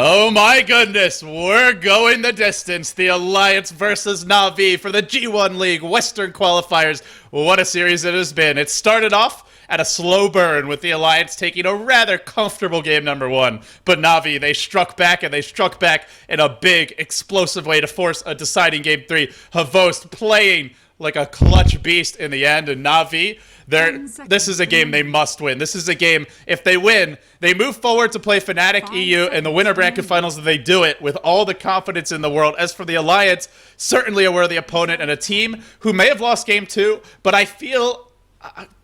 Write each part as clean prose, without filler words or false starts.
Oh my goodness, we're going the distance. The Alliance versus Na'Vi for the G-1 League Western Qualifiers. What a series it has been. It started off at a slow burn with the Alliance taking a rather comfortable game number one. But Na'Vi, they struck back, and they struck back in a big, explosive way to force a deciding game three. Havost playing like a clutch beast in the end, and Na'Vi, this is a game they must win. This is a game, if they win, they move forward to play Fnatic EU in the winter bracket finals, and they do it with all the confidence in the world. As for the Alliance, certainly a worthy opponent and a team who may have lost game two, but I feel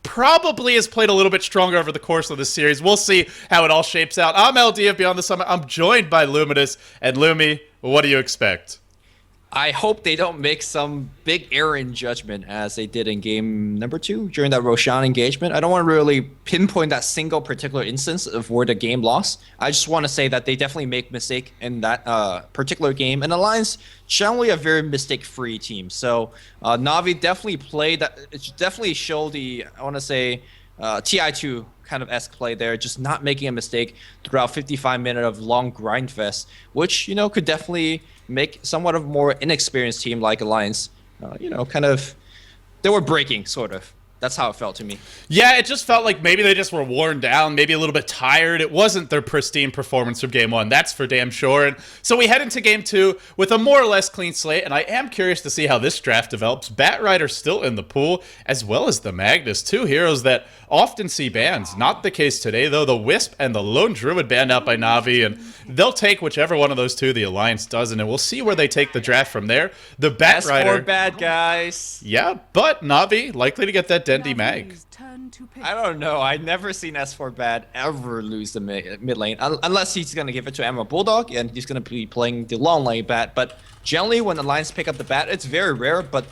probably has played a little bit stronger over the course of the series. We'll see how it all shapes out. I'm LD of Beyond the Summit. I'm joined by Luminous. And Lumi, what do you expect? I hope they don't make some big error in judgment as they did in game number two during that Roshan engagement. I don't want to really pinpoint that single particular instance of where the game lost. I just want to say that they definitely make mistake in that particular game. And Alliance, generally a very mistake-free team. So Na'Vi definitely played that. It definitely showed the, I want to say, TI2 kind of esque play there, just not making a mistake throughout 55 minutes of long grind fest, which, could definitely make somewhat of a more inexperienced team like Alliance, kind of, they were breaking, sort of. That's how it felt to me. Yeah, it just felt like maybe they just were worn down, maybe a little bit tired. It wasn't their pristine performance from game one. That's for damn sure. And so we head into game two with a more or less clean slate, and I am curious to see how this draft develops. Batrider still in the pool, as well as the Magnus, two heroes that often see bans. Not the case today, though. The Wisp and the Lone Druid banned out by Na'Vi, and they'll take whichever one of those two the Alliance doesn't, and we'll see where they take the draft from there. The Batrider... S4 bad guys. Yeah, but Na'Vi likely to get that Dendy Mag. I don't know. I've never seen S4 Bad ever lose the mid lane, unless he's going to give it to Emerald Bulldog and he's going to be playing the long lane bat. But generally, when Alliance pick up the bat, it's very rare, but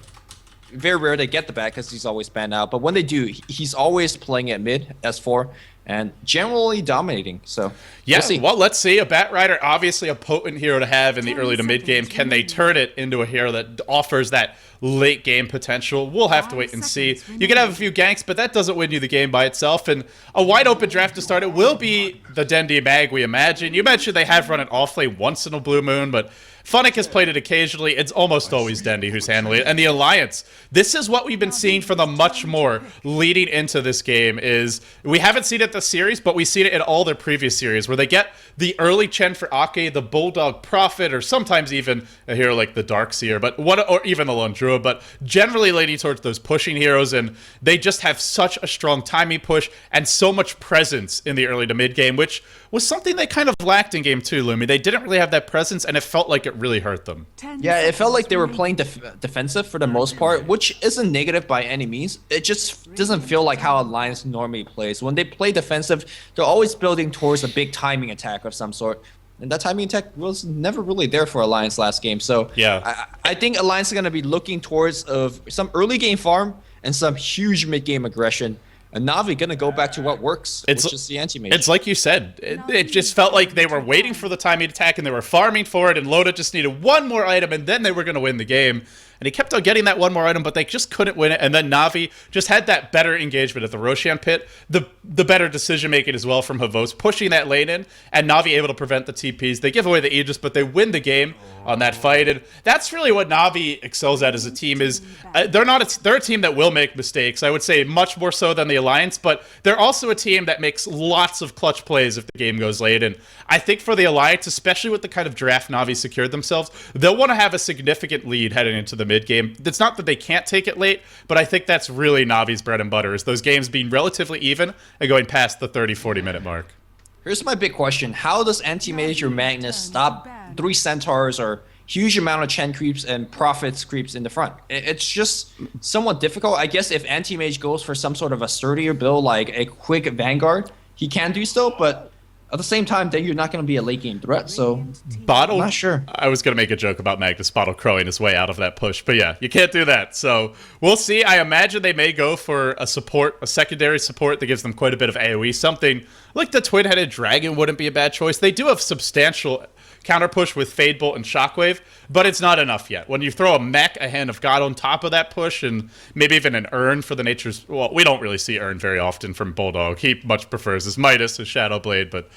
very rare they get the bat because he's always banned out. But when they do, he's always playing at mid, S4, and generally dominating. So yeah, we'll see. Well, let's see. A Batrider, obviously a potent hero to have in the early to mid game. Can they turn it into a hero that offers that late game potential? We'll have to wait and see. You can have a few ganks, but that doesn't win you the game by itself. And a wide open draft to start it will be the Dendy Mag, we imagine. You mentioned they have run it off lane once in a blue moon, but Funnick has played it occasionally. It's almost always Dendy who's handling it. And the Alliance, this is what we've been seeing for them much more leading into this game. Is we haven't seen it this series, but we've seen it in all their previous series where they get the early Chen for Ake, the Bulldog Prophet, or sometimes even a hero like the Darkseer, or even the Lone Druid, but generally leaning towards those pushing heroes, and they just have such a strong timing push and so much presence in the early to mid game, which was something they kind of lacked in game two, Lumi. They didn't really have that presence, and it felt like it really hurt them. Yeah, it felt like they were playing defensive for the most part, which isn't negative by any means. It just doesn't feel like how Alliance normally plays. When they play defensive, they're always building towards a big timing attack of some sort. And that timing attack was never really there for Alliance last game. So yeah, I think Alliance is going to be looking towards some early game farm and some huge mid game aggression. And Na'Vi gonna go back to what works, which is the anti-mage. It's like you said, it just felt like they were waiting for the timing attack and they were farming for it, and Loda just needed one more item and then they were gonna win the game. And he kept on getting that one more item, but they just couldn't win it. And then Na'Vi just had that better engagement at the Roshan pit, the better decision making as well from Havost, pushing that lane in, and Na'Vi able to prevent the TPs. They give away the Aegis, but they win the game on that fight. And that's really what Na'Vi excels at as a team. Is they're a team that will make mistakes. I would say much more so than the Alliance, but they're also a team that makes lots of clutch plays if the game goes late. And I think for the Alliance, especially with the kind of draft Na'Vi secured themselves, they'll want to have a significant lead heading into the mid game. It's not that they can't take it late, but I think that's really Na'Vi's bread and butter, is those games being relatively even and going past the 30-40 minute mark. Here's my big question. How does anti-mage or Magnus stop 3 centaurs or huge amount of Chen creeps and Prophets creeps in the front? It's just somewhat difficult. I guess if anti-mage goes for some sort of a sturdier build like a quick Vanguard, he can do so, but at the same time, then you're not going to be a late game threat, so Bottle, I'm not sure. I was going to make a joke about Magnus Bottle crowing his way out of that push, but yeah, you can't do that. So we'll see. I imagine they may go for a secondary support that gives them quite a bit of AoE. Something like the Twin-Headed Dragon wouldn't be a bad choice. They do have substantial counter push with Fade Bolt and Shockwave, but it's not enough yet. When you throw a mech, a Hand of God on top of that push, and maybe even an Urn for the Nature's... Well, we don't really see Urn very often from Bulldog. He much prefers his Midas, his Shadow Blade, but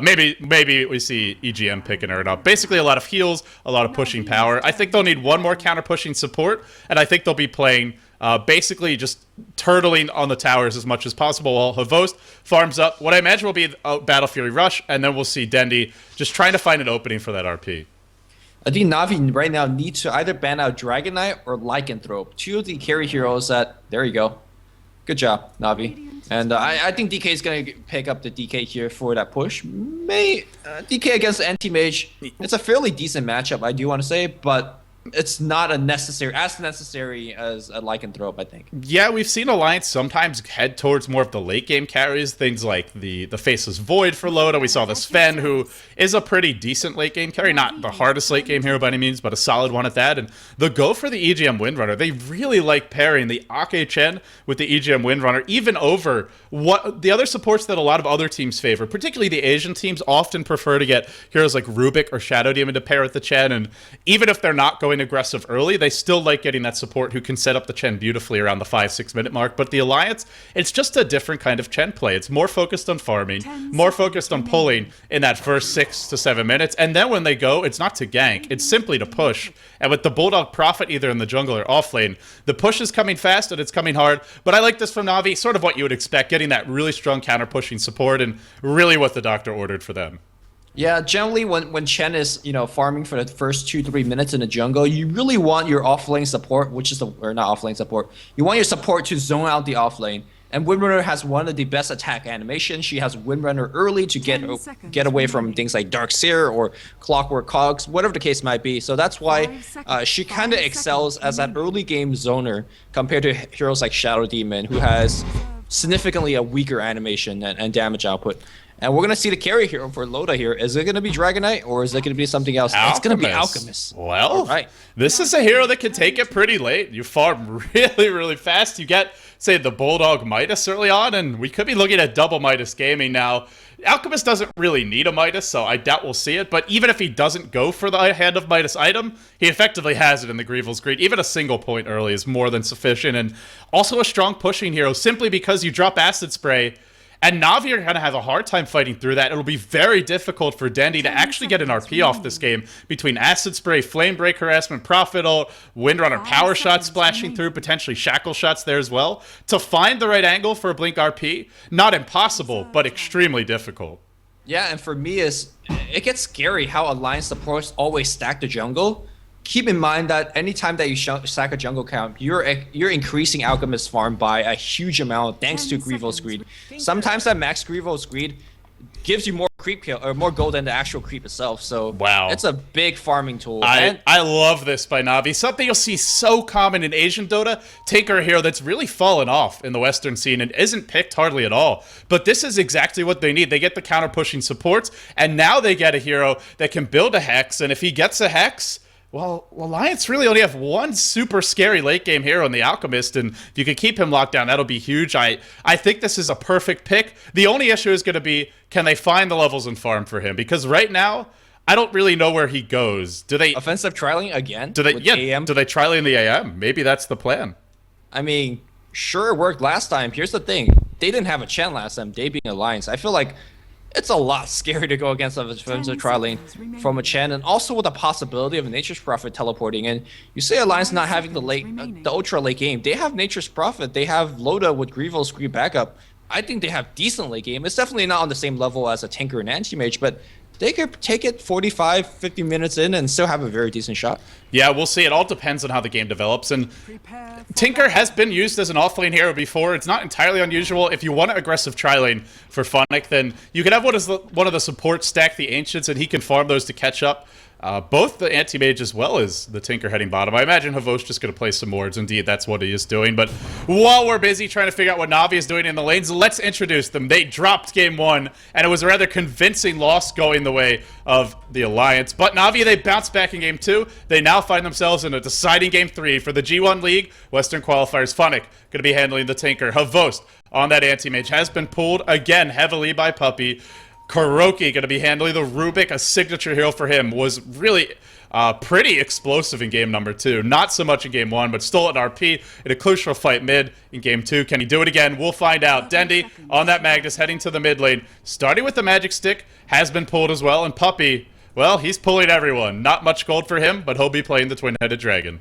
maybe we see EGM pick an Urn up. Basically, a lot of heals, a lot of pushing power. I think they'll need one more counter pushing support, and I think they'll be playing basically just turtling on the towers as much as possible while Havost farms up what I imagine will be a Battle Fury Rush, and then we'll see Dendi just trying to find an opening for that RP. I think Na'Vi right now needs to either ban out Dragon Knight or Lycanthrope. Two of the carry heroes that... There you go. Good job, Na'Vi. And I think DK is going to pick up the DK here for that push. DK against Anti-Mage, it's a fairly decent matchup, I do want to say, but it's not as necessary as a Lycanthrope, I think. Yeah, we've seen Alliance sometimes head towards more of the late game carries, things like the Faceless Void for Loda. We saw the Sven, who is a pretty decent late game carry, not the hardest late game hero by any means, but a solid one at that. And the go for the EGM Windrunner, they really like pairing the Ake Chen with the EGM Windrunner, even over what the other supports that a lot of other teams favor. Particularly the Asian teams often prefer to get heroes like Rubik or Shadow Demon to pair with the Chen, and even if they're not going aggressive early, they still like getting that support who can set up the Chen beautifully around the 5-6 minute mark. But the Alliance, it's just a different kind of Chen play. It's more focused on farming, more focused on pulling in that first 6 to 7 minutes, and then when they go, it's not to gank, it's simply to push. And with the Bulldog Prophet either in the jungle or off lane, the push is coming fast and it's coming hard. But I like this from Na'Vi, sort of what you would expect, getting that really strong counter pushing support, and really what the doctor ordered for them. Yeah, generally when Chen is, farming for the first 2-3 minutes in the jungle, you really want your offlane support, or not offlane support. You want your support to zone out the offlane. And Windrunner has one of the best attack animations. She has Windrunner early to get away from things like Darkseer or Clockwork Cogs, whatever the case might be. So that's why she kind of excels as an early game zoner compared to heroes like Shadow Demon, who has significantly a weaker animation and damage output. And we're going to see the carry hero for Loda here. Is it going to be Dragon Knight or is it going to be something else? Alchemist. It's going to be Alchemist. Well, right. This is a hero that can take it pretty late. You farm really, really fast. You get, say, the Bulldog Midas early on, and we could be looking at double Midas gaming now. Alchemist doesn't really need a Midas, so I doubt we'll see it. But even if he doesn't go for the Hand of Midas item, he effectively has it in the Grievel's Greed. Even a single point early is more than sufficient. And also a strong pushing hero, simply because you drop Acid Spray, and Na'Vi are going to have a hard time fighting through that. It'll be very difficult for Dendi to actually get an RP off this game between Acid Spray, Flame Break Harassment, Prophet Ult, Windrunner Power Shot splashing through, potentially Shackle Shots there as well. To find the right angle for a Blink RP, not impossible, but extremely difficult. Yeah, and for me, it gets scary how Alliance supports always stack the jungle. Keep in mind that anytime that you stack a jungle camp, you're increasing Alchemist farm by a huge amount thanks to Grievel's Greed. Sometimes that max Grievel's Greed gives you more creep kill or more gold than the actual creep itself. So wow, it's a big farming tool. I love this by Na'Vi. Something you'll see so common in Asian Dota. Tinker, a hero that's really fallen off in the Western scene and isn't picked hardly at all. But this is exactly what they need. They get the counter pushing supports, and now they get a hero that can build a Hex, and if he gets a Hex, well, Alliance really only have one super scary late game hero in the Alchemist, and if you can keep him locked down, that'll be huge. I think this is a perfect pick. The only issue is going to be, can they find the levels and farm for him? Because right now, I don't really know where he goes. Do they offensive trialing again? Do they AM? Do they trial in the AM? Maybe that's the plan. I mean, sure, it worked last time. Here's the thing: they didn't have a Chen last time. They being Alliance, I feel like it's a lot scary to go against offensive trialing from a Chen, and also with the possibility of Nature's Prophet teleporting in. You say Alliance not having the ultra late game. They have Nature's Prophet. They have Loda with Grievel's Greed backup. I think they have decent late game. It's definitely not on the same level as a Tinker and Anti-Mage, but they could take it 45, 50 minutes in and still have a very decent shot. Yeah, we'll see. It all depends on how the game develops. And Tinker has been used as an offlane hero before. It's not entirely unusual. If you want an aggressive tri-lane for Funnick, then you can have one of the supports stack the Ancients, and he can farm those to catch up. Both the Anti-Mage as well as the Tinker heading bottom. I imagine Havo's just going to play some wards. Indeed, that's what he is doing. But while we're busy trying to figure out what Na'Vi is doing in the lanes, let's introduce them. They dropped game one, and it was a rather convincing loss going the way of the Alliance. But Na'Vi, they bounced back in game two. They now find themselves in a deciding game three for the G1 League. Western Qualifiers. Funnick going to be handling the Tinker. Havost on that Anti-Mage has been pulled again heavily by Puppey. Kuroki going to be handling the Rubik, a signature hero for him. Was really pretty explosive in game number 2. Not so much in game 1, but stole an RP in a crucial fight mid in game 2. Can he do it again? We'll find out. Dendi on that Magnus heading to the mid lane. Starting with the magic stick, has been pulled as well. And Puppey, well, he's pulling everyone. Not much gold for him, but he'll be playing the twin-headed dragon.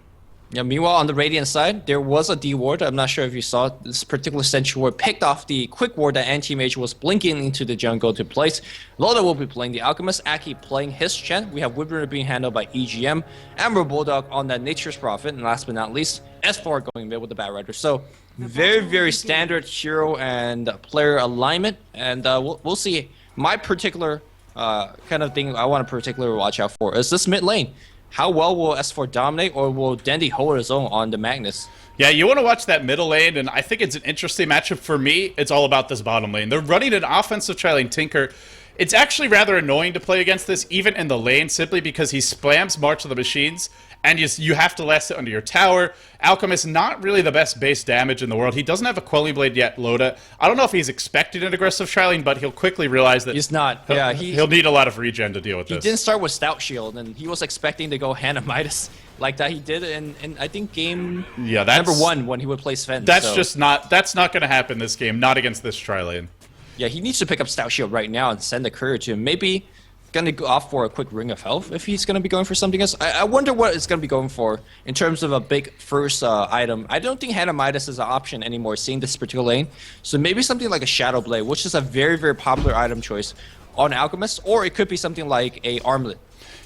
Yeah, meanwhile, on the Radiant side, there was a D ward. I'm not sure if you saw this particular Sentry ward picked off the quick ward that NTH was blinking into the jungle to place. Loda will be playing the Alchemist, Aki playing his Chen. We have Wyvern being handled by EGM, Emerald Bulldog on that Nature's Prophet, and last but not least, S4 going mid with the Bat Rider. So, very standard hero and player alignment, and we'll see. My particular kind of thing I want to particularly watch out for is this mid lane. How well will S4 dominate, or will Dendi hold his own on the Magnus? Yeah, you want to watch that middle lane, and I think it's an interesting matchup for me. It's all about this bottom lane. They're running an offensive tri-lane Tinker. It's actually rather annoying to play against this, even in the lane, simply because he spams March of the Machines, and you have to last it under your tower. Alchemist, not really the best base damage in the world. He doesn't have a Quelly Blade yet, Loda. I don't know if he's expecting an aggressive tri-lane, but he'll quickly realize that he's not. He'll need a lot of regen to deal with this. He didn't start with Stout Shield, and he was expecting to go Hand of Midas like that. He did in I think game number 1 when he would play Sven. That's not going to happen this game, not against this tri-lane. Yeah, he needs to pick up Stout Shield right now and send the courier to him. Maybe going to go off for a quick Ring of Health if he's going to be going for something else. I wonder what it's going to be going for in terms of a big first item. I don't think Hand of Midas is an option anymore, seeing this particular lane. So maybe something like a Shadow Blade, which is a very popular item choice on Alchemist, or it could be something like a Armlet.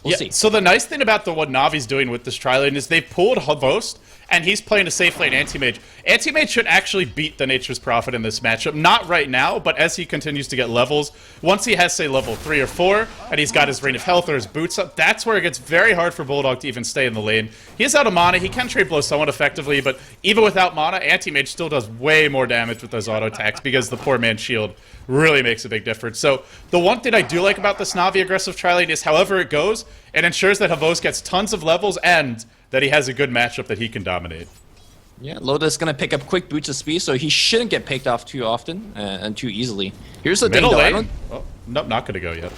We'll see. So the nice thing about what Navi's doing with this tri-lane is they've pulled Havost, and he's playing a safe lane Anti-Mage. Anti-Mage should actually beat the Nature's Prophet in this matchup. Not right now, but as he continues to get levels, once he has, say, level 3 or 4, and he's got his Rain of Health or his boots up, that's where it gets very hard for Bulldog to even stay in the lane. He is out of mana, he can trade blow somewhat effectively, but even without mana, Anti-Mage still does way more damage with those auto attacks because the poor man's shield really makes a big difference. So the one thing I do like about this Navi aggressive tri-lane is however it goes, it ensures that Havost gets tons of levels and that he has a good matchup that he can dominate. Yeah, Loda's going to pick up quick boots of speed, so he shouldn't get picked off too often and too easily. Here's the Middle thing, though. lane? Oh, nope, not going to go yet.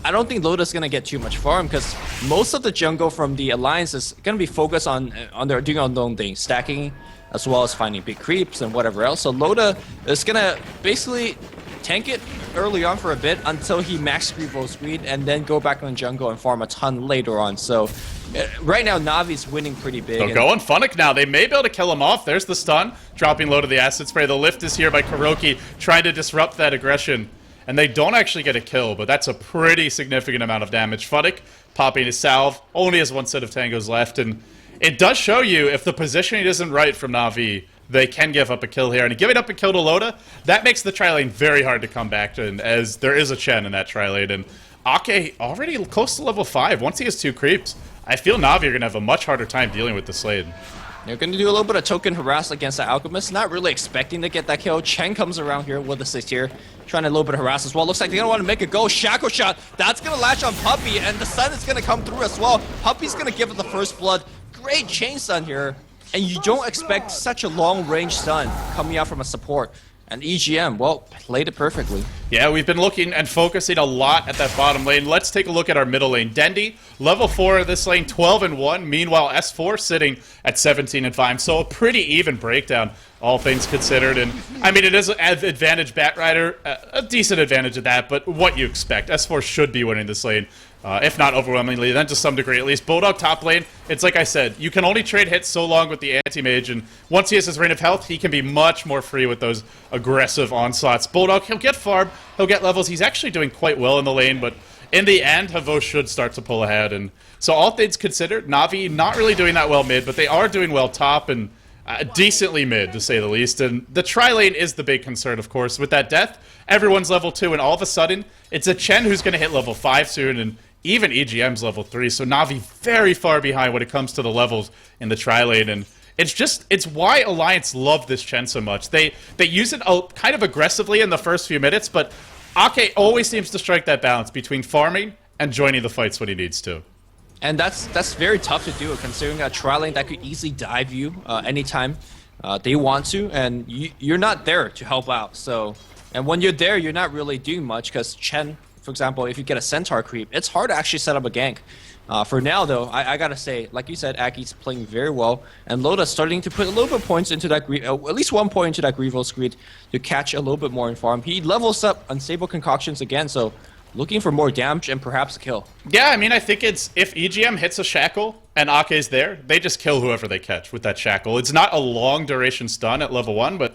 I don't think Loda's going to get too much farm because most of the jungle from the Alliance is going to be focused on their doing their own thing, stacking, as well as finding big creeps and whatever else. So Loda is going to basically tank it early on for a bit until he max creep roll speed and then go back on jungle and farm a ton later on. So right now Navi's winning pretty big. They'll go on Funnick now. They may be able to kill him off. There's the stun, dropping low to the acid spray. The lift is here by Kuroki, trying to disrupt that aggression. And they don't actually get a kill, but that's a pretty significant amount of damage. Funnick popping his salve, only has one set of tangos left, and it does show you if the positioning isn't right from Na'Vi, they can give up a kill here. And giving up a kill to Loda, that makes the tri-lane very hard to come back to, as there is a Chen in that tri-lane. And Ake already close to level 5. Once he has 2 creeps, I feel Na'Vi are going to have a much harder time dealing with this lane. They're going to do a little bit of token harass against the Alchemist. Not really expecting to get that kill. Chen comes around here with assist here, trying to a little bit of harass as well. Looks like they're going to want to make a go. Shackle shot. That's going to latch on Puppey, and the sun is going to come through as well. Puppey's going to give it the first blood. Great chain stun here. And you don't expect such a long range stun coming out from a support. And EGM, well, played it perfectly. Yeah, we've been looking and focusing a lot at that bottom lane. Let's take a look at our middle lane. Dendi, level 4 of this lane, 12-1. Meanwhile, S4 sitting at 17-5. So a pretty even breakdown, all things considered. And, I mean, it is an advantage Bat Rider, a decent advantage at that, but what you expect. S4 should be winning this lane. If not overwhelmingly, then to some degree at least. Bulldog top lane, it's like I said, you can only trade hits so long with the anti-mage, and once he has his Rain of Health, he can be much more free with those aggressive onslaughts. Bulldog, he'll get farm, he'll get levels, he's actually doing quite well in the lane, but in the end, Havo should start to pull ahead. And so all things considered, Na'Vi not really doing that well mid, but they are doing well top, and decently mid, to say the least. And the tri-lane is the big concern, of course. With that death, everyone's level 2, and all of a sudden, it's a Chen who's going to hit level 5 soon, and even EGM's level 3, so Na'Vi very far behind when it comes to the levels in the tri-lane, and it's why Alliance love this Chen so much. They use it kind of aggressively in the first few minutes, but Ake always seems to strike that balance between farming and joining the fights when he needs to. And that's very tough to do, considering a tri-lane that could easily dive you anytime they want to, and you're not there to help out, so And when you're there, you're not really doing much because Chen, for example, if you get a Centaur creep, it's hard to actually set up a gank. For now, though, I gotta say, like you said, Aki's playing very well, and Loda's starting to put a little bit of points into that, at least 1 point into that Grievous Greed to catch a little bit more in farm. He levels up Unstable Concoctions again, so looking for more damage and perhaps a kill. Yeah, I mean, I think it's if EGM hits a shackle and Ake's there, they just kill whoever they catch with that shackle. It's not a long duration stun at level 1, but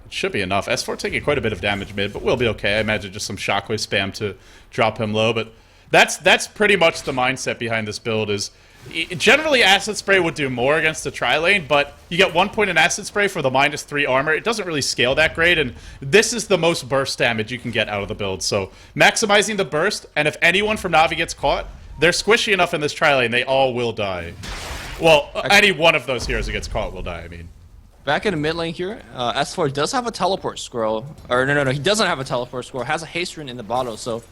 it should be enough. S4 taking quite a bit of damage mid, but we'll be okay. I imagine just some shockwave spam to drop him low, but that's pretty much the mindset behind this build. Is generally Acid Spray would do more against the tri-lane, but you get 1 point in Acid Spray for the -3 armor. It doesn't really scale that great, and this is the most burst damage you can get out of the build. So maximizing the burst, and if anyone from Na'Vi gets caught, they're squishy enough in this tri-lane, they all will die. Well, any one of those heroes who gets caught will die, I mean. Back in the mid lane here, S4 does have a teleport scroll. Or no, he doesn't have a teleport scroll. Has a haste rune in the bottle, so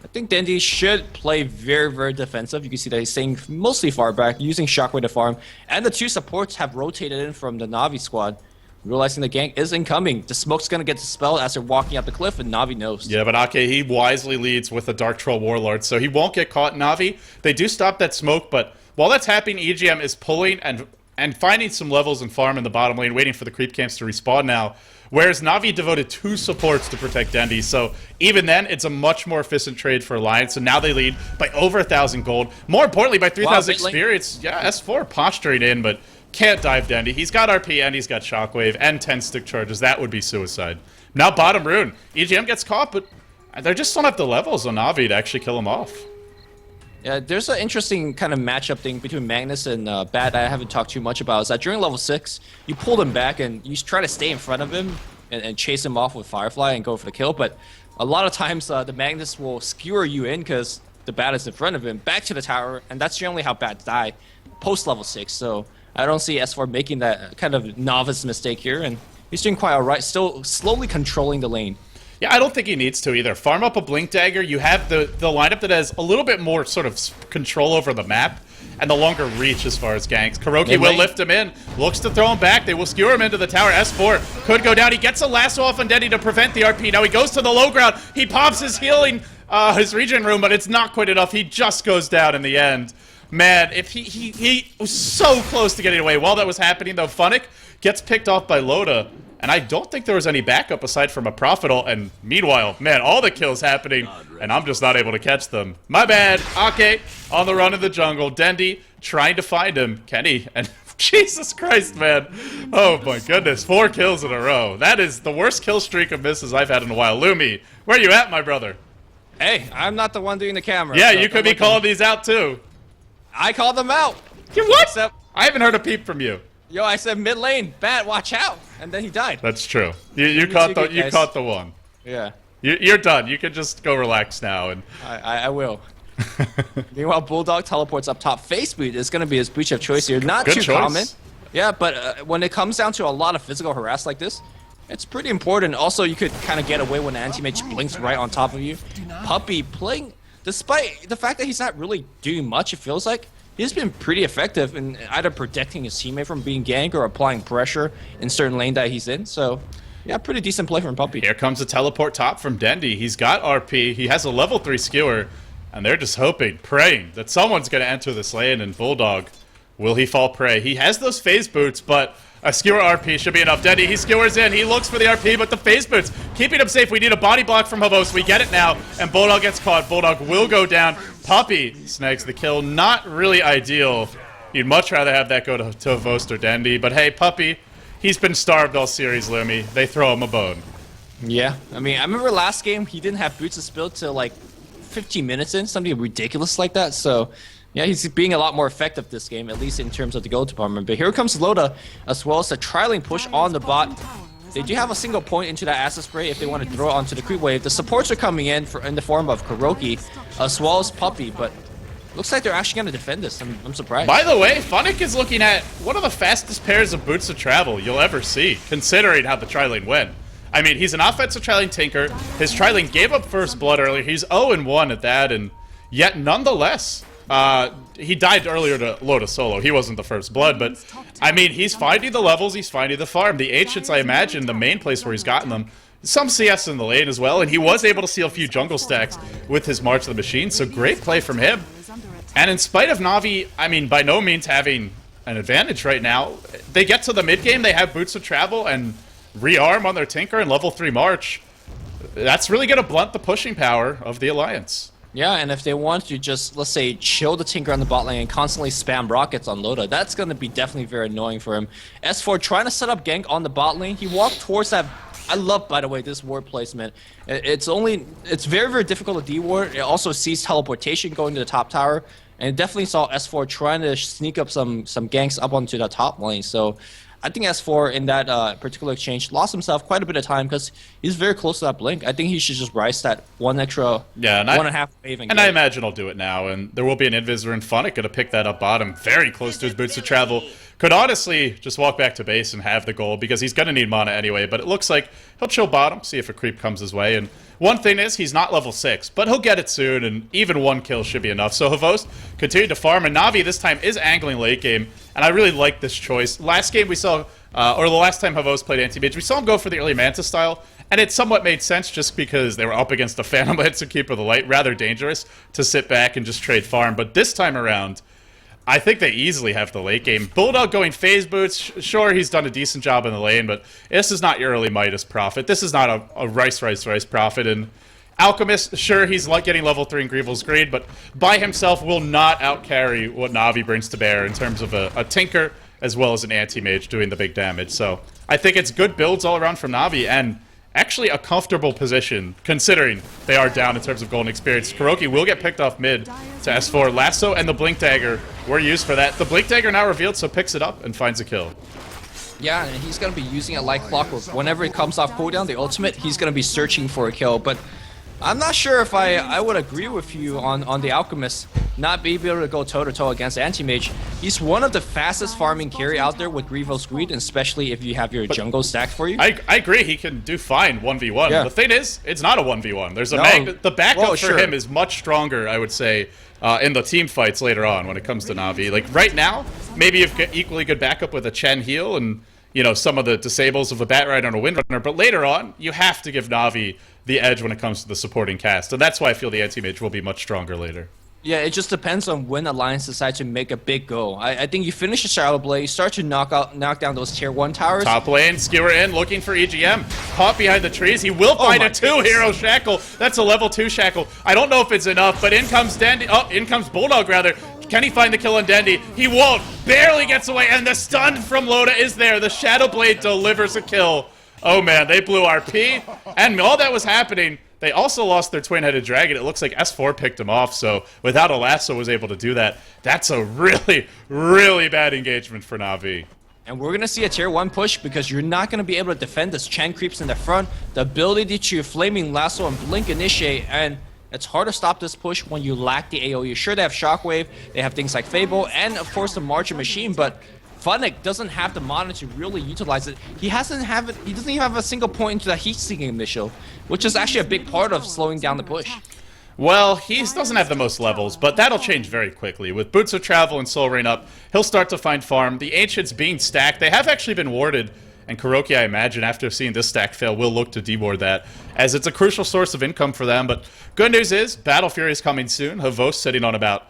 I think Dendi should play very, very defensive. You can see that he's staying mostly far back, using Shockwave to farm. And the two supports have rotated in from the Na'Vi squad, realizing the gank is incoming. The smoke's going to get dispelled as they're walking up the cliff, and Na'Vi knows. Yeah, but Ake, he wisely leads with a Dark Troll Warlord, so he won't get caught in Na'Vi. They do stop that smoke, but while that's happening, EGM is pulling and finding some levels in farm in the bottom lane, waiting for the creep camps to respawn now. Whereas Na'Vi devoted 2 supports to protect Dendi, so even then, it's a much more efficient trade for Alliance, so now they lead by over 1,000 gold. More importantly, by 3,000 experience. Yeah, S4 posturing in, but can't dive Dendi. He's got RP, and he's got Shockwave, and 10 stick charges. That would be suicide. Now bottom rune. EGM gets caught, but they just don't have the levels on Na'Vi to actually kill him off. Yeah, there's an interesting kind of matchup thing between Magnus and Bat I haven't talked too much about. Is that during level 6, you pull him back and you try to stay in front of him and chase him off with Firefly and go for the kill. But a lot of times the Magnus will skewer you in because the Bat is in front of him, back to the tower, and that's generally how Bats die post level 6. So I don't see S4 making that kind of novice mistake here, and he's doing quite alright, still slowly controlling the lane. Yeah, I don't think he needs to either. Farm up a Blink Dagger. You have the lineup that has a little bit more sort of control over the map and the longer reach as far as ganks. Kuroki will lift him in. Looks to throw him back. They will skewer him into the tower. S4 could go down. He gets a lasso off on Dendi to prevent the RP. Now he goes to the low ground. He pops his healing, his regen room, but it's not quite enough. He just goes down in the end. Man, if he was so close to getting away. While that was happening, though, Funnick gets picked off by Loda. And I don't think there was any backup aside from a Prophetal. And meanwhile, man, all the kills happening, and I'm just not able to catch them. My bad. Ake on the run in the jungle. Dendi trying to find him. Kenny, and Jesus Christ, man. Oh my goodness, 4 kills in a row. That is the worst kill streak of misses I've had in a while. Lumi, where you at, my brother? Hey, I'm not the one doing the camera. Yeah, so you could be calling these out too. I called them out. What? Except, I haven't heard a peep from you. Yo, I said mid lane, Bat, watch out, and then he died. That's true. You caught the one. Yeah. You're done. You can just go relax now. And I will. Meanwhile, Bulldog teleports up top. Face boot is going to be his breach of choice here. Not too common. Yeah, but when it comes down to a lot of physical harass like this, it's pretty important. Also, you could kind of get away when the anti-mage blinks right on top of you. Puppey playing, despite the fact that he's not really doing much, it feels like, he's been pretty effective in either protecting his teammate from being ganked or applying pressure in certain lane that he's in. So, yeah, pretty decent play from Puppey. Here comes a teleport top from Dendi. He's got RP. He has a level 3 skewer. And they're just hoping, praying, that someone's going to enter this lane. And Bulldog, will he fall prey? He has those phase boots, but a skewer RP should be enough. Dendi, he skewers in. He looks for the RP, but the phase boots keeping him safe. We need a body block from Havos. We get it now. And Bulldog gets caught. Bulldog will go down. Puppey snags the kill. Not really ideal. You'd much rather have that go to Havos or Dendi. But hey, Puppey, he's been starved all series, Lumi. They throw him a bone. Yeah, I mean, I remember last game, he didn't have boots to spill till like 15 minutes in, something ridiculous like that. So, yeah, he's being a lot more effective this game, at least in terms of the gold department. But here comes Loda, as well as a trialing push on the bot. They do have a single point into that acid spray if they want to throw it onto the creep wave. The supports are coming in in the form of Kuroki, as well as Puppey, but looks like they're actually going to defend this. I'm surprised. By the way, Funnick is looking at one of the fastest pairs of boots to travel you'll ever see, considering how the tri-lane went. I mean, he's an offensive tri-lane tinker. His tri-lane gave up first blood earlier. He's 0-1 at that, and yet nonetheless, he died earlier to Loda solo. He wasn't the first blood, but I mean, he's finding the levels, he's finding the farm. The ancients, I imagine, the main place where he's gotten them some CS in the lane as well, and he was able to steal a few jungle stacks with his March of the Machine, so great play from him. And in spite of Na'Vi, I mean, by no means having an advantage right now, they get to the mid game, they have Boots of Travel and rearm on their Tinker and level 3 March. That's really going to blunt the pushing power of the Alliance. Yeah, and if they want to just, let's say, chill the Tinker on the bot lane and constantly spam rockets on Loda, that's going to be definitely very annoying for him. S4 trying to set up gank on the bot lane, he walked towards that. I love, by the way, this ward placement. It's very, very difficult to D-ward. It also sees teleportation going to the top tower, and it definitely saw S4 trying to sneak up some ganks up onto the top lane. So I think S4 in that particular exchange lost himself quite a bit of time because he's very close to that blink. I think he should just rise that one extra 1.5 wave. And I imagine he'll do it now, and there will be an Invisor and Funnick going to pick that up bottom very close to his Boots of Travel. Could honestly just walk back to base and have the goal because he's going to need mana anyway, but it looks like he'll chill bottom, see if a creep comes his way. And one thing is, he's not level 6, but he'll get it soon, and even one kill should be enough. So Havost continued to farm, and Na'Vi this time is angling late game, and I really like this choice. Last game we saw, or the last time Havost played anti-mage, we saw him go for the early Manta style, and it somewhat made sense just because they were up against the Phantom Lance and Keeper of the Light, rather dangerous to sit back and just trade farm. But this time around, I think they easily have the late game. Bulldog going phase boots. Sure, he's done a decent job in the lane, but this is not your early Midas Prophet. This is not a Rice Prophet. And Alchemist, sure, he's getting level 3 in Grievel's Greed, but by himself will not outcarry what Na'Vi brings to bear in terms of a Tinker as well as an Anti-Mage doing the big damage. So I think it's good builds all around from Na'Vi, and actually a comfortable position considering they are down in terms of golden experience. Kuroki will get picked off mid to S4. Lasso and the Blink Dagger were used for that. The Blink Dagger now revealed, so picks it up and finds a kill. Yeah, and he's going to be using it like clockwork. Whenever it comes off cooldown, the ultimate, he's going to be searching for a kill. But I'm not sure if I would agree with you on the Alchemist not being able to go toe-to-toe against Anti-Mage. He's one of the fastest farming carry out there with Grievel's Greed, and especially if you have your jungle stacked for you. I agree, he can do fine 1v1. Yeah. The thing is, it's not a 1v1. There's a the backup for him is much stronger, I would say, in the team fights later on when it comes to Na'Vi. Like, right now, maybe you've got equally good backup with a Chen heal and, you know, some of the disables of a Batrider and a Windrunner, but later on, you have to give Na'Vi the edge when it comes to the supporting cast, and that's why I feel the Anti-Mage will be much stronger later. Yeah, it just depends on when Alliance decides to make a big go. I think you finish the Shadow Blade, you start to knock down those tier 1 towers. Top lane, skewer in, looking for EGM. Caught behind the trees. He will find a 2-hero shackle. That's a level 2 shackle. I don't know if it's enough, but in comes Dandy. Oh, in comes Bulldog, rather. Can he find the kill on Dandy? He won't. Barely gets away, and the stun from Loda is there. The Shadow Blade delivers a kill. Oh man, they blew RP, and all that was happening, they also lost their twin-headed dragon. It looks like S4 picked him off, so without a lasso was able to do that. That's a really, really bad engagement for Na'Vi. And we're going to see a tier 1 push because you're not going to be able to defend this Chen creeps in the front. The ability to Flaming Lasso and Blink Initiate, and it's hard to stop this push when you lack the AoE. Sure, they have Shockwave, they have things like Fable, and of course the March of Machine, but Funnick doesn't have the mana to really utilize it. He doesn't even have a single point into that heat-seeking initial, which is actually a big part of slowing down the push. Well, he doesn't have the most levels, but that'll change very quickly. With Boots of Travel and Soul Rain up, he'll start to find farm. The Ancients being stacked, they have actually been warded, and Kuroki, I imagine, after seeing this stack fail, will look to deward that, as it's a crucial source of income for them. But good news is, Battle Fury is coming soon. Havost sitting on about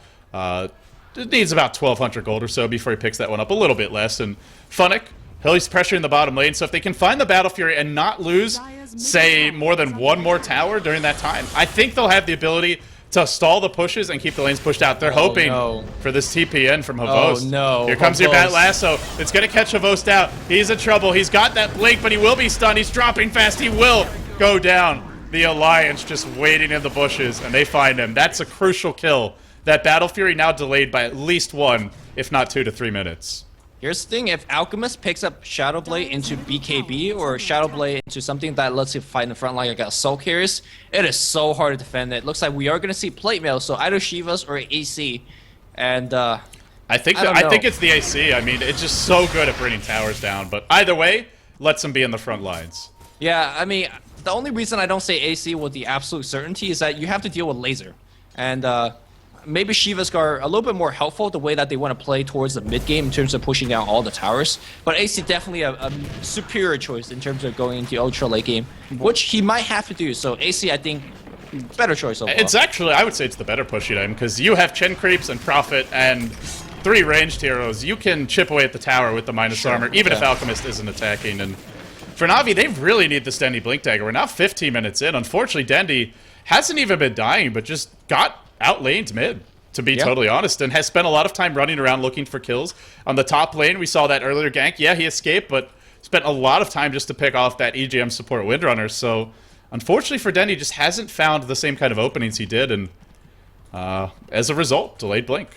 it needs about 1,200 gold or so before he picks that one up, a little bit less. And Funnick, he's pressuring the bottom lane, so if they can find the Battle Fury and not lose, say, more than one more tower during that time, I think they'll have the ability to stall the pushes and keep the lanes pushed out. They're hoping for this TPN from Havost. Oh, no. Here comes your Bat Lasso. It's going to catch Havost out. He's in trouble. He's got that blink, but he will be stunned. He's dropping fast. He will go down. The Alliance just waiting in the bushes, and they find him. That's a crucial kill. That Battle Fury now delayed by at least 1, if not 2 to 3 minutes. Here's the thing, if Alchemist picks up Shadow Blade into BKB or Shadow Blade into something that lets you fight in the front line like Assault Carriers, it is so hard to defend it. Looks like we are going to see plate mail, so either Shivas or AC. And I think it's the AC. I mean, it's just so good at bringing towers down, but either way, lets them be in the front lines. Yeah, I mean, the only reason I don't say AC with the absolute certainty is that you have to deal with laser. And maybe Shiva's are a little bit more helpful the way that they want to play towards the mid game in terms of pushing down all the towers. But AC definitely a superior choice in terms of going into ultra late game, which he might have to do. So AC, I think, better choice overall. It's actually, I would say it's the better push item because you have Chen Creeps and Prophet and 3 ranged heroes. You can chip away at the tower with the minus armor, even if Alchemist isn't attacking. And for Na'Vi, they really need this Dendy Blink Dagger. We're now 15 minutes in. Unfortunately, Dendy hasn't even been dying, but just got outlaned mid, to be totally honest, and has spent a lot of time running around looking for kills. On the top lane, we saw that earlier gank. Yeah, he escaped, but spent a lot of time just to pick off that EGM support Windrunner. So, unfortunately for Dendy, just hasn't found the same kind of openings he did, and as a result, delayed Blink.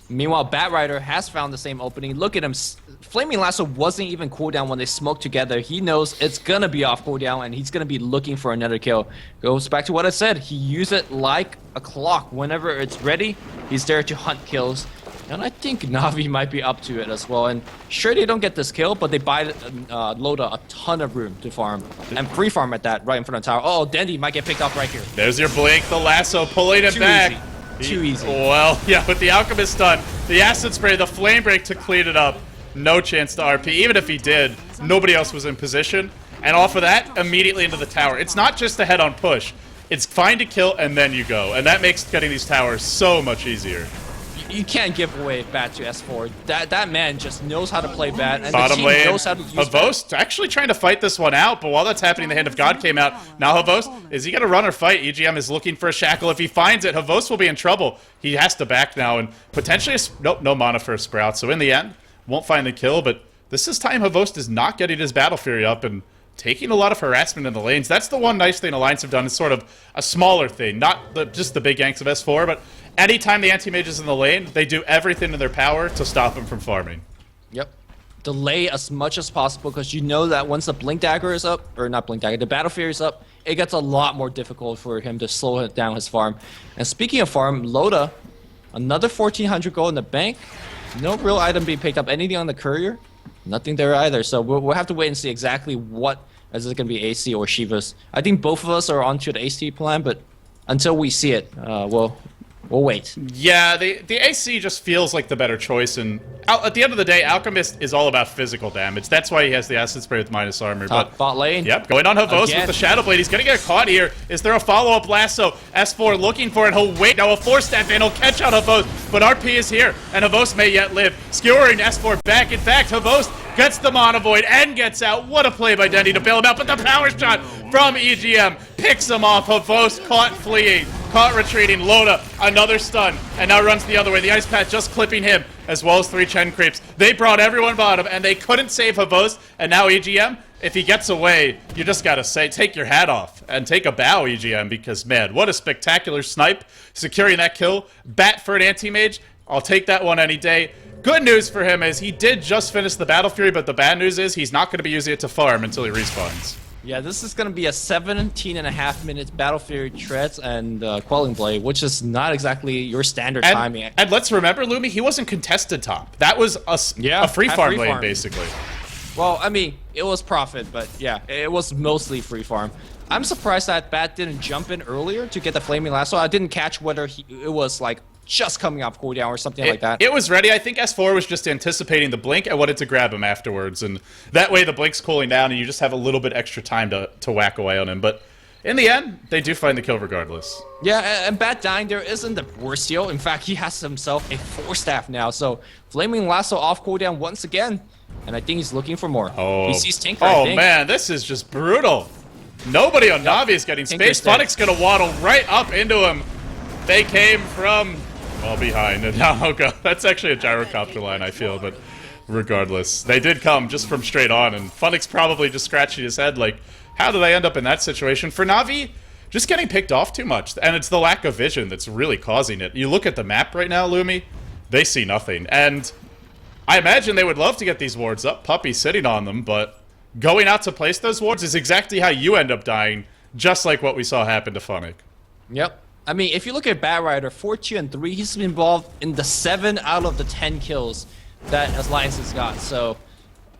Meanwhile, Batrider has found the same opening. Look at him. Flaming Lasso wasn't even cooldown when they smoked together. He knows it's going to be off cooldown, and he's going to be looking for another kill. Goes back to what I said. He used it like a clock. Whenever it's ready, he's there to hunt kills. And I think Na'Vi might be up to it as well. And sure, they don't get this kill, but they buy Loda a ton of room to farm. And free farm at that, right in front of the tower. Oh, Dendy might get picked off right here. There's your Blink, the Lasso, pulling it back. Easy. Too easy. Well, yeah, with the Alchemist done, the Acid Spray, the Flame Break to clean it up. No chance to RP. Even if he did, nobody else was in position. And off of that, immediately into the tower. It's not just a head-on push. It's find a kill, and then you go. And that makes getting these towers so much easier. You can't give away Bat to S4. That man just knows how to play Bat, and Bottom the team lane, knows how to use Havost actually trying to fight this one out, but while that's happening, the Hand of God came out. Now Havost, is he going to run or fight? EGM is looking for a shackle. If he finds it, Havost will be in trouble. He has to back now, and potentially, nope, no mana for a Sprout. So in the end, won't find the kill, but this is time Havost is not getting his Battle Fury up and taking a lot of harassment in the lanes. That's the one nice thing Alliance have done. It's sort of a smaller thing, not just the big ganks of S4, but anytime the anti-mage is in the lane, they do everything in their power to stop him from farming. Yep. Delay as much as possible, because you know that once the Blink Dagger is up, or not Blink Dagger, the Battle Fury is up, it gets a lot more difficult for him to slow down his farm. And speaking of farm, Loda, another 1,400 gold in the bank. No real item being picked up. Anything on the courier? Nothing there either. So we'll have to wait and see exactly what is it going to be, AC or Shiva's. I think both of us are onto the AC plan, but until we see it, we'll wait. Yeah, the AC just feels like the better choice, and at the end of the day, Alchemist is all about physical damage. That's why he has the Acid Spray with minus armor. Top bot lane. Yep, going on Havost with the Shadow Blade. He's going to get caught here. Is there a follow-up Lasso? S4 looking for it. He'll wait. Now a 4-step in. He'll catch out Havost, but RP is here, and Havost may yet live. Skewering S4 back. In fact, Havost gets the Mana Void and gets out. What a play by Dendy to bail him out, but the power shot from EGM picks him off. Havost caught fleeing. Caught retreating. Loda, another stun, and now runs the other way. The Ice Patch just clipping him, as well as 3 Chen Creeps. They brought everyone bottom, and they couldn't save Havost, and now EGM, if he gets away, you just gotta say, take your hat off, and take a bow, EGM, because, man, what a spectacular snipe. Securing that kill. Bat for an anti-mage. I'll take that one any day. Good news for him is he did just finish the Battle Fury, but the bad news is he's not going to be using it to farm until he respawns. Yeah, this is going to be a 17.5 minutes Battle Fury Treads and Quelling Blade, which is not exactly your standard timing. And let's remember, Lumi, he wasn't contested top. That was a free farm lane, basically. Well, I mean, it was Prophet, but yeah, it was mostly free farm. I'm surprised that Bat didn't jump in earlier to get the Flaming Lasso. I didn't catch whether it was like just coming off cooldown or something like that. It was ready. I think S4 was just anticipating the blink and wanted to grab him afterwards, and that way the blink's cooling down and you just have a little bit extra time to whack away on him. But in the end, they do find the kill regardless. Yeah, and Bat dying there isn't the worst deal. In fact, he has himself a 4-staff now, so Flaming Lasso off cooldown once again, and I think he's looking for more. Oh, he sees Tinker, I think. Man, this is just brutal. Nobody on Na'Vi is getting space. Funnick's gonna waddle right up into him. They came from well behind, and now I'll go. That's actually a gyrocopter line, I feel, but regardless. They did come just from straight on, and Funnick's probably just scratching his head like, how did I end up in that situation? For Na'Vi, just getting picked off too much, and it's the lack of vision that's really causing it. You look at the map right now, Lumi, they see nothing, and I imagine they would love to get these wards up, Puppy's sitting on them, but going out to place those wards is exactly how you end up dying, just like what we saw happen to Funnick. Yep. I mean, if you look at Batrider, 4-2 and 3, he's been involved in the 7 out of the 10 kills that Alliance has got. So,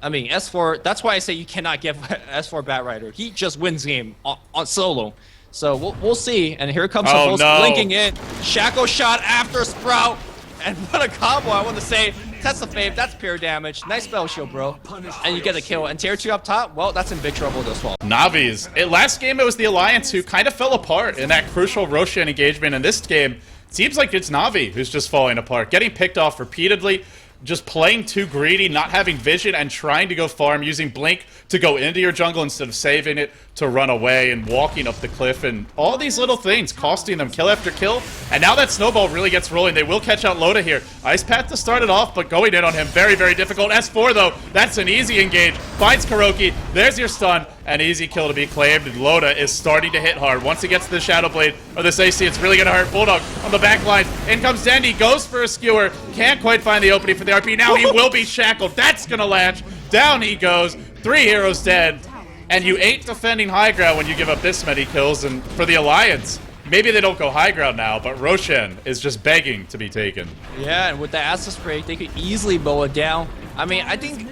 I mean, S4, that's why I say you cannot give S4 Batrider. He just wins game on solo. So we'll see. And here comes Oh, Host no. blinking in. Shackle shot after Sprout. And what a combo, I want to say. Test of Fave, that's pure damage. Nice spell shield, bro. And you get a kill. And tier 2 up top, well, that's in big trouble as well. Navi's. Last game, it was the Alliance who kind of fell apart in that crucial Roshan engagement. In this game, it seems like it's Navi who's just falling apart. Getting picked off repeatedly, just playing too greedy, not having vision, and trying to go farm, using Blink to go into your jungle instead of saving it to run away and walking up the cliff, and all these little things costing them kill after kill. And now that snowball really gets rolling, they will catch out Loda here. Ice Path to start it off, but going in on him, very, very difficult. S4 though, that's an easy engage. Finds Kuroki, there's your stun, an easy kill to be claimed, and Loda is starting to hit hard. Once he gets to the Shadow Blade, or this AC, it's really gonna hurt. Bulldog on the back line, in comes Dandy, goes for a skewer, can't quite find the opening for the RP. Now he will be shackled, that's gonna latch. Down he goes, 3 heroes dead. And you ain't defending high ground when you give up this many kills. And for the Alliance, maybe they don't go high ground now, but Roshan is just begging to be taken. Yeah, and with the acid spray, they could easily mow it down. I mean, I think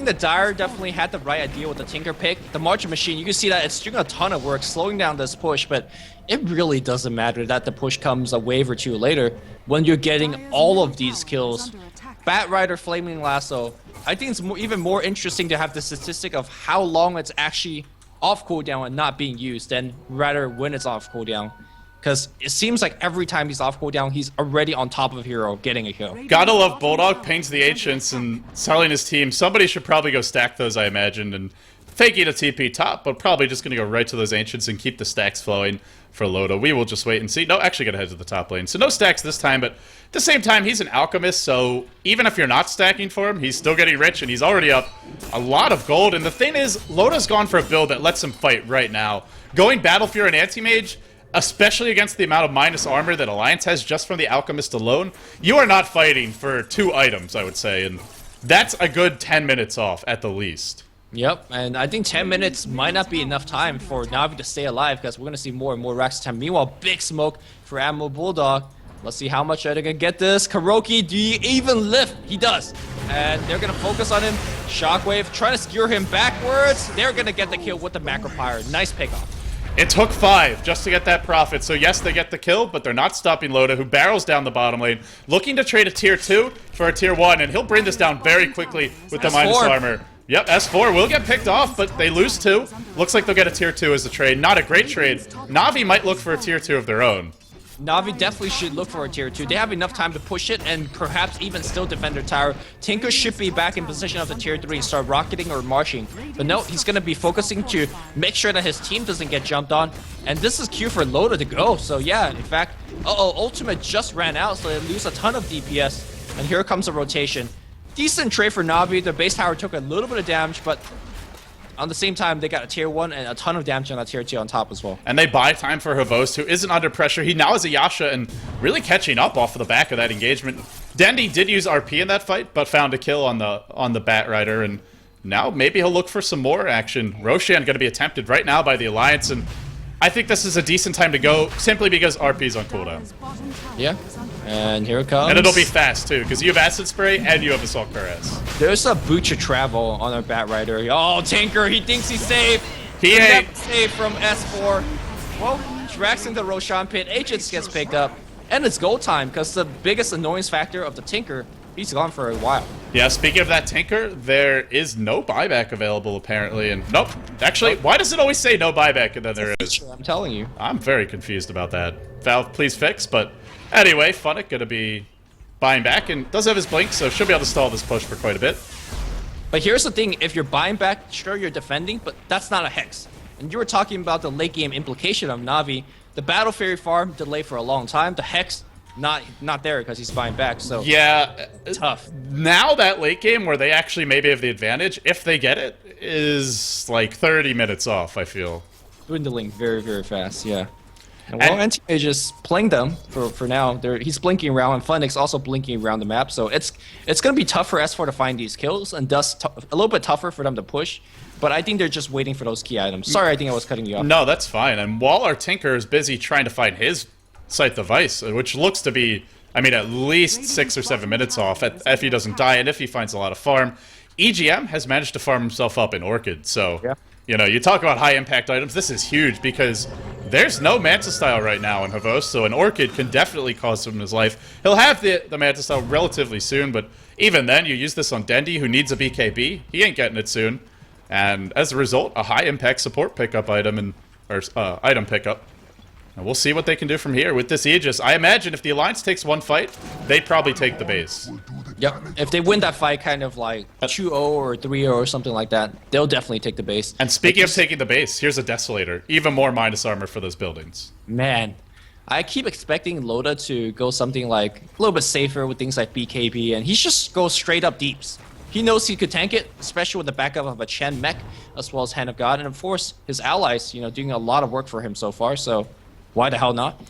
the Dire definitely had the right idea with the Tinker pick. The Marching Machine, you can see that it's doing a ton of work, slowing down this push, but it really doesn't matter that the push comes a wave or two later when you're getting all of these kills. Bat Rider, Flaming Lasso, I think it's even more interesting to have the statistic of how long it's actually off cooldown and not being used than rather when it's off cooldown. Because it seems like every time he's off cooldown, he's already on top of a hero getting a kill. Gotta love Bulldog pings the Ancients and telling his team somebody should probably go stack those, I imagine, and faking a TP top, but probably just gonna go right to those Ancients and keep the stacks flowing for Loda. We will just wait and see. No, actually gonna head to the top lane. So no stacks this time, but at the same time, he's an alchemist, so even if you're not stacking for him, he's still getting rich, and he's already up a lot of gold. And the thing is, Loda's gone for a build that lets him fight right now. Going Battle Fury and Anti-Mage, especially against the amount of minus armor that Alliance has just from the Alchemist alone, you are not fighting for 2 items, I would say, and that's a good 10 minutes off at the least. Yep, and I think 10 minutes might not be enough time for Navi to stay alive because we're going to see more and more racks of time. Meanwhile, big smoke for Admiral Bulldog. Let's see how much they're going to get this. Kuroki, do you even lift? He does. And they're going to focus on him. Shockwave, trying to skewer him backwards. They're going to get the kill with the Macro Pyre. Nice pickoff. It took 5 just to get that profit. So yes, they get the kill, but they're not stopping Loda, who barrels down the bottom lane, looking to trade a tier 2 for a tier 1, and he'll bring this down very quickly with the S4. minus armor. Yep, S4 will get picked off, but they lose 2. Looks like they'll get a tier 2 as a trade. Not a great trade. Na'Vi might look for a tier 2 of their own. Na'Vi definitely should look for a tier 2. They have enough time to push it and perhaps even still defend their tower. Tinker should be back in position of the tier 3 and start rocketing or marching. But no, he's going to be focusing to make sure that his team doesn't get jumped on. And this is Q for Loda to go. So yeah, in fact, ultimate just ran out, so they lose a ton of DPS. And here comes a rotation. Decent trade for Na'Vi. The base tower took a little bit of damage, but on the same time, they got a tier 1 and a ton of damage on a tier 2 on top as well. And they buy time for Havost, who isn't under pressure. He now has a Yasha and really catching up off of the back of that engagement. Dandy did use RP in that fight, but found a kill on the Bat Rider, and now maybe he'll look for some more action. Roshan going to be attempted right now by the Alliance, and I think this is a decent time to go, simply because RP's on cooldown. Yeah, and here it comes. And it'll be fast, too, because you have Acid Spray and you have Assault Cuirass. There's a Butcher Travel on our Bat Rider. Oh, Tinker, he thinks he's safe. He ain't. Safe from S4. Well, drags into Roshan pit. Agents gets picked up. And it's goal time, because the biggest annoyance factor of the Tinker, he's gone for a while. Yeah, speaking of that Tinker, there is no buyback available, apparently. And nope. Actually, why does it always say no buyback and then there is? I'm telling you. I'm very confused about that. Valve, please fix. But anyway, Funnick going to be buying back and does have his blink, so should be able to stall this push for quite a bit. But here's the thing, if you're buying back, sure you're defending, but that's not a Hex. And you were talking about the late game implication of Na'Vi. The Battle Fairy farm delayed for a long time. The Hex, not there because he's buying back, so yeah, tough. Now that late game where they actually maybe have the advantage, if they get it, is like 30 minutes off, I feel. Dwindling very, very fast, yeah. And well, NTH is playing them for now. He's blinking around, and Funnick's also blinking around the map. So it's going to be tough for S4 to find these kills, and thus a little bit tougher for them to push. But I think they're just waiting for those key items. Sorry, I think I was cutting you off. No, that's fine. And while our Tinker is busy trying to find his Scythe device, which looks to be, I mean, at least 6 or 7 minutes off if he doesn't die and if he finds a lot of farm, EGM has managed to farm himself up in Orchid. So, yeah. You know, you talk about high impact items. This is huge because There's no Manta Style right now in Havos, so an Orchid can definitely cost him his life. He'll have the Manta Style relatively soon, but even then, you use this on Dendi, who needs a BKB. He ain't getting it soon. And as a result, a high-impact support pickup item, item pickup. And we'll see what they can do from here with this Aegis. I imagine if the Alliance takes one fight, they'd probably take the base. Yep. If they win that fight kind of like 2-0 or 3-0 or something like that, they'll definitely take the base. And speaking of taking the base, here's a Desolator. Even more minus armor for those buildings. Man, I keep expecting Loda to go something like a little bit safer with things like BKB, and he just goes straight up deeps. He knows he could tank it, especially with the backup of a Chen mech, as well as Hand of God, and of course, his allies, doing a lot of work for him so far, so why the hell not?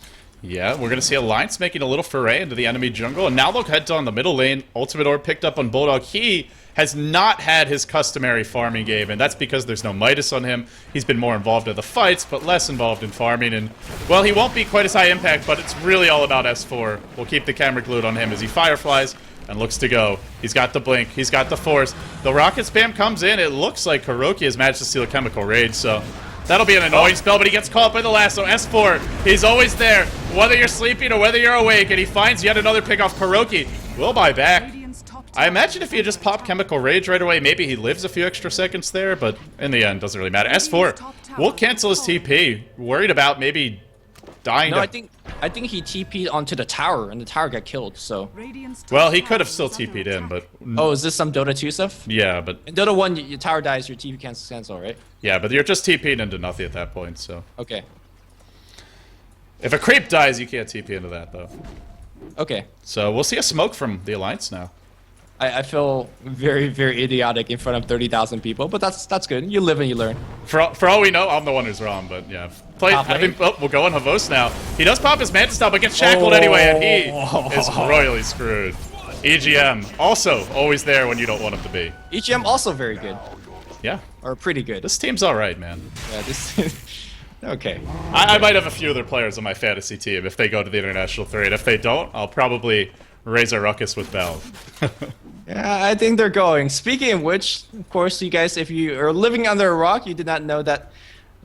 Yeah, we're going to see Alliance making a little foray into the enemy jungle, and now look heads on the middle lane. Ultimate Orb picked up on Bulldog. He has not had his customary farming game, and that's because there's no Midas on him. He's been more involved in the fights, but less involved in farming, and, well, he won't be quite as high impact, but it's really all about S4. We'll keep the camera glued on him as he fireflies and looks to go. He's got the blink, he's got the force. The rocket spam comes in. It looks like Kuroki has managed to steal a chemical rage, so that'll be an annoying spell, but he gets caught by the lasso. S4, he's always there, whether you're sleeping or whether you're awake, and he finds yet another pick off. Kuroki will buy back. I imagine if you just pop Chemical Rage right away, maybe he lives a few extra seconds there, but in the end, doesn't really matter. S4 will cancel his TP. Worried about maybe dying. No, I think he TP'd onto the tower, and the tower got killed, so. Well, he could have still TP'd in, but. Oh, is this some Dota 2 stuff? Yeah, but. In Dota 1, your tower dies, your TP cancel, right? Yeah, but you're just TP'ing into nothing at that point, so. Okay. If a creep dies, you can't TP into that, though. Okay. So we'll see a smoke from the Alliance now. I feel very, very idiotic in front of 30,000 people, but that's good. You live and you learn. For all we know, I'm the one who's wrong, but yeah. We'll go on Havos now. He does pop his Manta Style, but gets shackled anyway, and he is royally screwed. EGM, also always there when you don't want him to be. EGM also very good. Yeah. Or pretty good. This team's alright, man. Yeah, this... Okay. I might have a few other players on my fantasy team if they go to the International 3, and if they don't, I'll probably raise a ruckus with Valve. Yeah, I think they're going. Speaking of which, of course, you guys, if you are living under a rock, you did not know that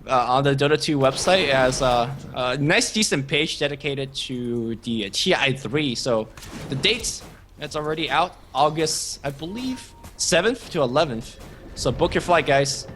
on the Dota 2 website, it has a nice, decent page dedicated to the TI3. So the dates, it's already out, August, I believe, 7th to 11th. So book your flight, guys.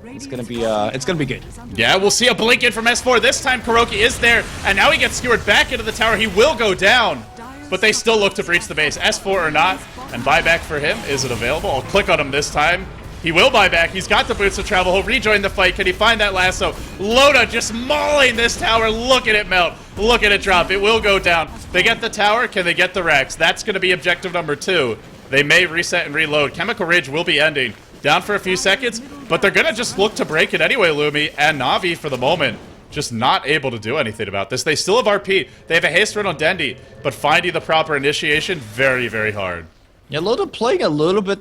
It's gonna be good. Yeah, we'll see a blink in from S4. This time Kuroki is there, and now he gets skewered back into the tower. He will go down, but they still look to breach the base. S4 or not, and buyback for him. Is it available? I'll click on him this time. He will buy back. He's got the boots of travel. He'll rejoin the fight. Can he find that lasso? Loda just mauling this tower. Look at it melt. Look at it drop. It will go down. They get the tower. Can they get the Rex? That's going to be objective number 2. They may reset and reload. Chemical Rage will be ending. Down for a few seconds, but they're going to just look to break it anyway, Lumi. And Na'Vi, for the moment, just not able to do anything about this. They still have RP. They have a haste run on Dendi, but finding the proper initiation, very, very hard. Yeah, Loda playing a little bit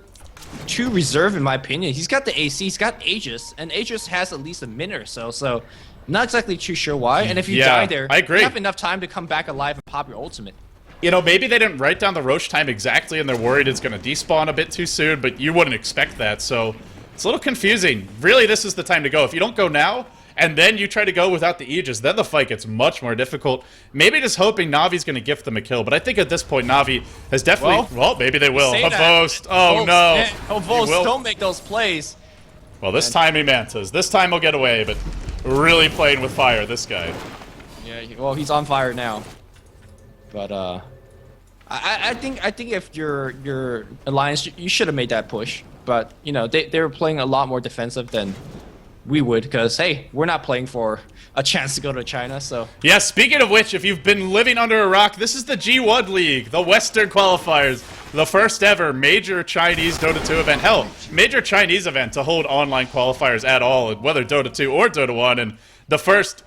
too reserved, in my opinion. He's got the AC, he's got Aegis, and Aegis has at least a minute or so, so not exactly too sure why. And if you die there, I agree. You have enough time to come back alive and pop your ultimate. You know, maybe they didn't write down the Roche time exactly, and they're worried it's going to despawn a bit too soon, but you wouldn't expect that, so it's a little confusing. Really, this is the time to go. If you don't go now, and then you try to go without the Aegis, then the fight gets much more difficult. Maybe just hoping Navi's going to gift them a kill, but I think at this point, Navi has definitely... Well, maybe they will. Havost. Oh, no. Havost, don't make those plays. Well, this time he mantas. This time he'll get away, but really playing with fire, this guy. Yeah, well, he's on fire now. But, I think if your Alliance, you should have made that push. But, you know, they were playing a lot more defensive than we would, because, hey, we're not playing for a chance to go to China, so... Yeah, speaking of which, if you've been living under a rock, this is the G-1 League, the Western Qualifiers, the first ever major Chinese Dota 2 event. Hell, major Chinese event to hold online qualifiers at all, whether Dota 2 or Dota 1, and the first,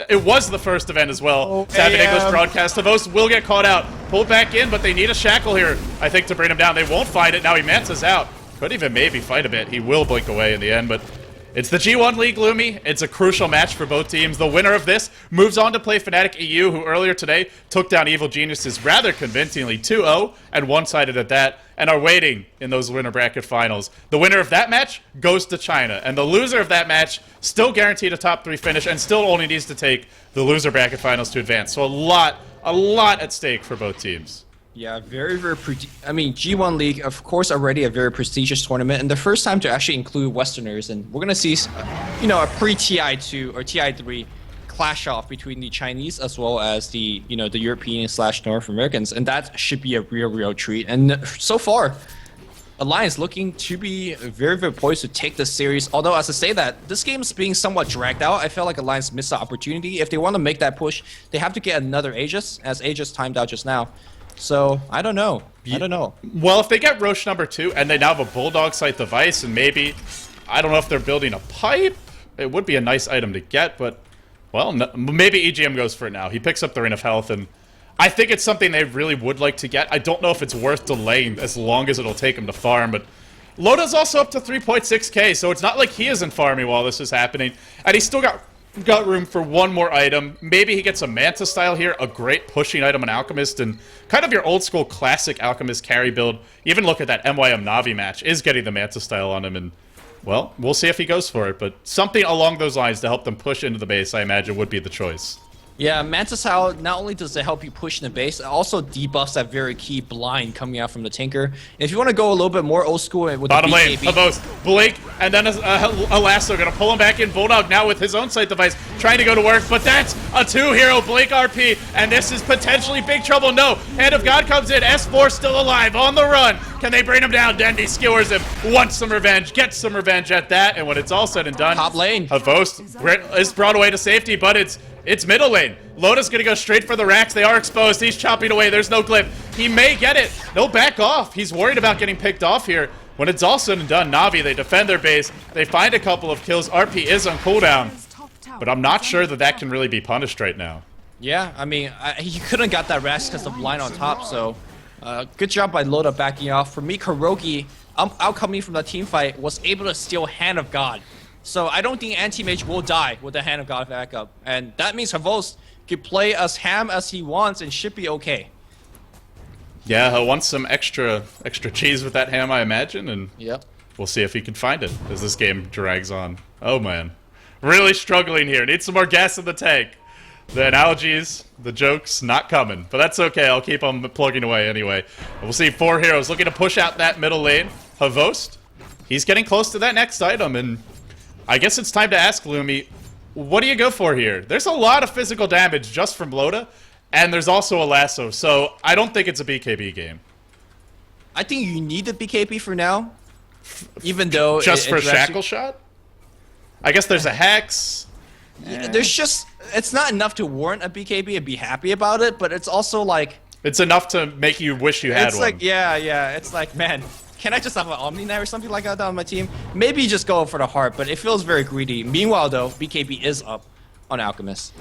it was the first event as well to have an English broadcast. Havos will get caught out, pulled back in, but they need a shackle here, I think, to bring him down. They won't find it. Now he mantas out. Could even maybe fight a bit. He will blink away in the end, but It's the G1 League, Lumi. It's a crucial match for both teams. The winner of this moves on to play Fnatic EU, who earlier today took down Evil Geniuses rather convincingly 2-0 and one-sided at that, and are waiting in those winner bracket finals. The winner of that match goes to China, and the loser of that match still guaranteed a top 3 finish and still only needs to take the loser bracket finals to advance. So a lot at stake for both teams. Yeah, very, I mean, G1 League, of course, already a very prestigious tournament, and the first time to actually include Westerners, and we're gonna see, you know, a pre-TI2 or TI3 clash off between the Chinese as well as the, you know, the European/North Americans, and that should be a real treat. And so far, Alliance looking to be very, very poised to take this series. Although, as I say that, this game is being somewhat dragged out. I felt like Alliance missed the opportunity. If they want to make that push, they have to get another Aegis, as Aegis timed out just now. So, I don't know. Well, if they get Roche number 2 and they now have a Bulldog Sight device and maybe, I don't know if they're building a pipe, it would be a nice item to get, but, well, no, maybe EGM goes for it now. He picks up the Ring of Health, and I think it's something they really would like to get. I don't know if it's worth delaying as long as it'll take him to farm, but Loda's also up to 3.6k, so it's not like he isn't farming while this is happening, and he's still got room for one more item. Maybe he gets a Manta style here, a great pushing item on Alchemist, and kind of your old school classic Alchemist carry build. Even look at that MYM Navi match, is getting the Manta style on him, and, well, we'll see if he goes for it, but something along those lines to help them push into the base, I imagine, would be the choice. Yeah, Manta style, not only does it help you push in the base, it also debuffs that very key blind coming out from the Tinker. And if you want to go a little bit more old school with bottom the lane, Havos, Blink, and then a lasso, gonna pull him back in. Bulldog now with his own sight device, trying to go to work, but that's a 2-hero Blink RP, and this is potentially big trouble. No, Hand of God comes in, S4 still alive, on the run. Can they bring him down? Dendi skewers him, wants some revenge, gets some revenge at that, and when it's all said and done, top lane, Havos is brought away to safety, but it's middle lane. Loda's gonna go straight for the racks. They are exposed. He's chopping away. There's no glyph. He may get it. No, back off. He's worried about getting picked off here. When it's all said and done, Na'Vi, they defend their base. They find a couple of kills. RP is on cooldown. But I'm not sure that can really be punished right now. Yeah, I mean, he couldn't got that rest because of line on top, so good job by Loda backing off. For me, Kurogi, outcoming from the team fight, was able to steal Hand of God. So I don't think Anti-Mage will die with the Hand of God backup. And that means Havos can play as ham as he wants and should be okay. Yeah, he'll want some extra cheese with that ham, I imagine, and yep. We'll see if he can find it as this game drags on. Oh man, really struggling here. Need some more gas in the tank. The analogies, the jokes, not coming. But that's okay, I'll keep on plugging away anyway. We'll see 4 heroes looking to push out that middle lane. Havost, he's getting close to that next item, and I guess it's time to ask Lumi, what do you go for here? There's a lot of physical damage just from Loda, and there's also a lasso, so I don't think it's a BKB game. I think you need the BKB for now, even though just for Shackle Shot? I guess there's a Hex. Yeah, there's just, it's not enough to warrant a BKB and be happy about it, but it's also like, it's enough to make you wish you had one. It's like, yeah, it's like, man, can I just have an Omni Knight or something like that on my team? Maybe just go for the heart, but it feels very greedy. Meanwhile, though, BKB is up on Alchemist.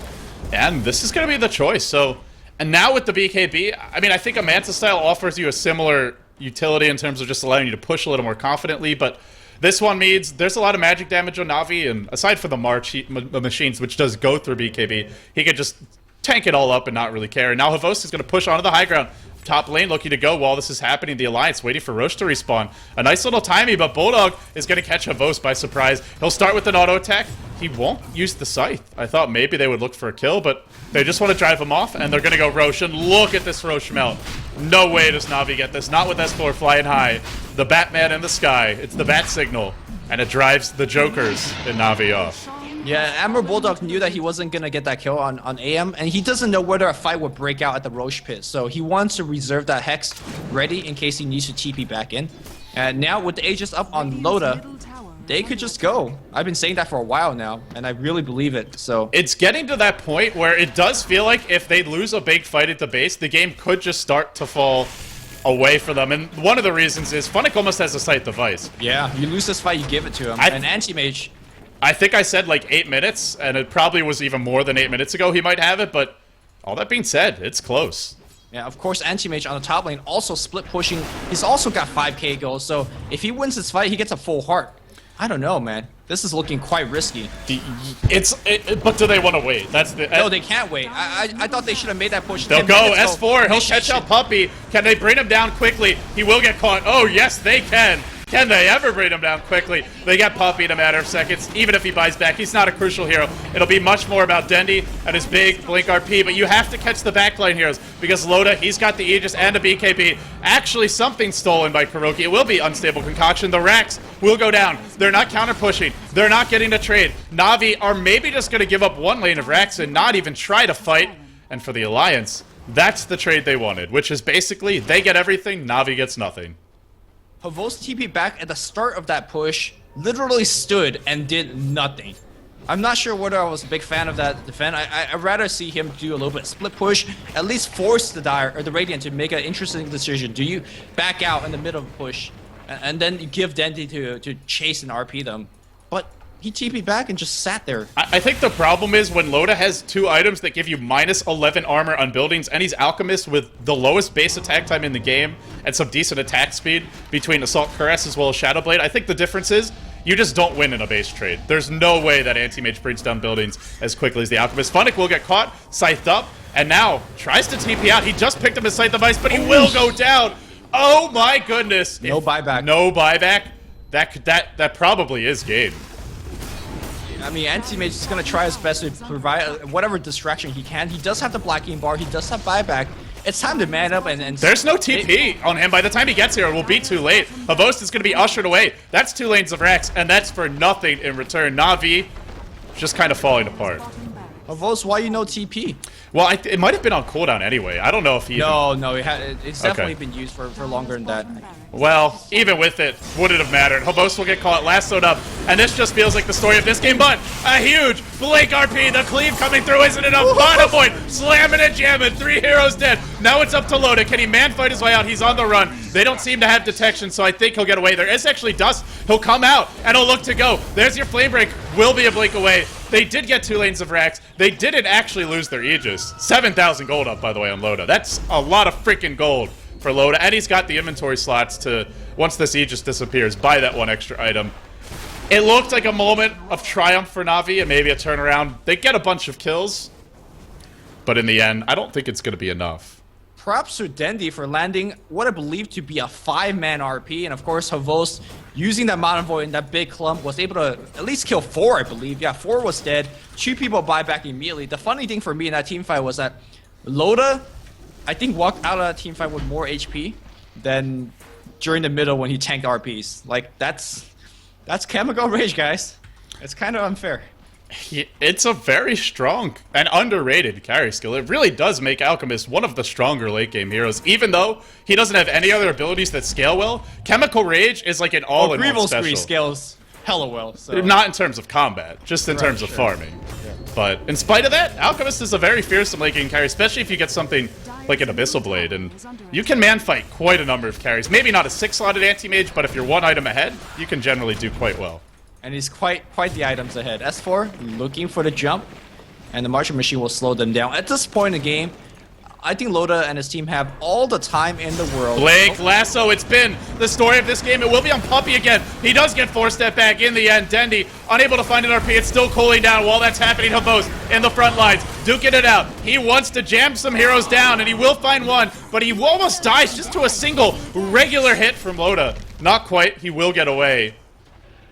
And this is going to be the choice. So, and now with the BKB, I mean, I think a Manta style offers you a similar utility in terms of just allowing you to push a little more confidently, but this one means there's a lot of magic damage on Na'Vi, and aside from the March machines, which does go through BKB, he could just tank it all up and not really care. And now Havos is going to push onto the high ground. Top lane looking to go while this is happening. The Alliance waiting for Roche to respawn. A nice little timing, but Bulldog is going to catch Havos by surprise. He'll start with an auto attack. He won't use the Scythe. I thought maybe they would look for a kill, but they just want to drive him off, and they're going to go Roche. And look at this Roche melt. No way does Na'Vi get this. Not with S4 flying high. The Batman in the sky. It's the bat signal, and it drives the Jokers in Na'Vi off. Yeah, Admiral Bulldog knew that he wasn't going to get that kill on AM, and he doesn't know whether a fight would break out at the Roche pit, so he wants to reserve that Hex ready in case he needs to TP back in. And now with the Aegis up on Loda, they could just go. I've been saying that for a while now, and I really believe it, so... It's getting to that point where it does feel like if they lose a big fight at the base, the game could just start to fall away for them. And one of the reasons is Funnick almost has a Scythe device. Yeah, you lose this fight, you give it to him. And Anti-Mage... I think I said like 8 minutes, and it probably was even more than 8 minutes ago he might have it, but all that being said, it's close. Yeah, of course, Anti-Mage on the top lane also split pushing. He's also got 5k goals, so if he wins this fight, he gets a full heart. I don't know, man. This is looking quite risky. But do they want to wait? That's the. No, they can't wait. I thought they should have made that push. They'll 10 go minutes ago. S4. He'll catch out Puppey. Can they bring him down quickly? He will get caught. Oh yes, they can. Can they ever bring him down quickly? They get Puppey in a matter of seconds. Even if he buys back, he's not a crucial hero. It'll be much more about Dendy and his big Blink RP, but you have to catch the backline heroes because Loda, he's got the Aegis and a BKB. Actually, something stolen by Kuroki. It will be Unstable Concoction. The Rax will go down. They're not counter-pushing. They're not getting to trade. Na'Vi are maybe just going to give up one lane of Rax and not even try to fight. And for the Alliance, that's the trade they wanted, which is basically they get everything, Na'Vi gets nothing. Havos TP back at the start of that push, literally stood and did nothing. I'm not sure whether I was a big fan of that defense. I'd rather see him do a little bit of split push, at least force the Dire or the Radiant to make an interesting decision. Do you back out in the middle of the push, and then you give Dendy to chase and RP them? But he TP'd back and just sat there. I think the problem is when Loda has 2 items that give you -11 armor on buildings, and he's Alchemist with the lowest base attack time in the game and some decent attack speed between Assault Caress as well as Shadow Blade. I think the difference is you just don't win in a base trade. There's no way that Anti-Mage brings down buildings as quickly as the Alchemist. Funnick will get caught, scythed up, and now tries to TP out. He just picked up his Scythe device, but he will go down. Oh my goodness. No buyback. No buyback. That probably is game. I mean, Anti-Mage is going to try his best to provide whatever distraction he can. He does have the blocking bar. He does have buyback. It's time to man up and there's no TP on him. By the time he gets here, it will be too late. Havos is going to be ushered away. That's 2 lanes of Rax, and that's for nothing in return. Na'Vi just kind of falling apart. Havos, why you no TP? Well, it might have been on cooldown anyway. I don't know if he... No, it's definitely been used for longer than that. Well, even with it, would it have mattered? Havos will get caught, lassoed up, and this just feels like the story of this game, but a huge Blink RP, the cleave coming through isn't enough. Bottom point, slamming and jamming, 3 heroes dead. Now it's up to Loda. Can he man fight his way out? He's on the run. They don't seem to have detection, so I think he'll get away. There is actually dust. He'll come out, and he'll look to go. There's your flame break. Will be a blink away. They did get 2 lanes of Rax. They didn't actually lose their Aegis. 7,000 gold up, by the way, on Loda. That's a lot of freaking gold for Loda, and he's got the inventory slots to, once this Aegis disappears, buy that 1 extra item. It looked like a moment of triumph for Na'Vi and maybe a turnaround. They get a bunch of kills, but in the end, I don't think it's going to be enough. Props to Dendy for landing what I believe to be a 5-man RP, and of course Havos, using that Mountain Void in that big clump, was able to at least kill 4, I believe. Yeah, 4 was dead. 2 people buy back immediately. The funny thing for me in that team fight was that Loda, I think, walked out of that team fight with more HP than during the middle when he tanked RPs. Like, that's chemical rage, guys. It's kind of unfair. It's a very strong and underrated carry skill. It really does make Alchemist one of the stronger late game heroes. Even though he doesn't have any other abilities that scale well, Chemical Rage is like an all-in-one special. Screen scales hella well. So. Not in terms of combat, just in terms of farming. Yeah. But in spite of that, Alchemist is a very fearsome late game carry, especially if you get something like an Abyssal Blade, and you can man fight quite a number of carries. Maybe not a 6-slotted anti-mage, but if you're 1 item ahead, you can generally do quite well. And he's quite the items ahead. S4 looking for the jump, and the Martian Machine will slow them down. At this point in the game, I think Loda and his team have all the time in the world. Blake, lasso, it's been the story of this game. It will be on Puppey again. He does get 4-step back in the end. Dendy, unable to find an RP. It's still cooling down while that's happening. Havos in the front lines, duking it out. He wants to jam some heroes down, and he will find one, but he almost dies just to a single regular hit from Loda. Not quite. He will get away.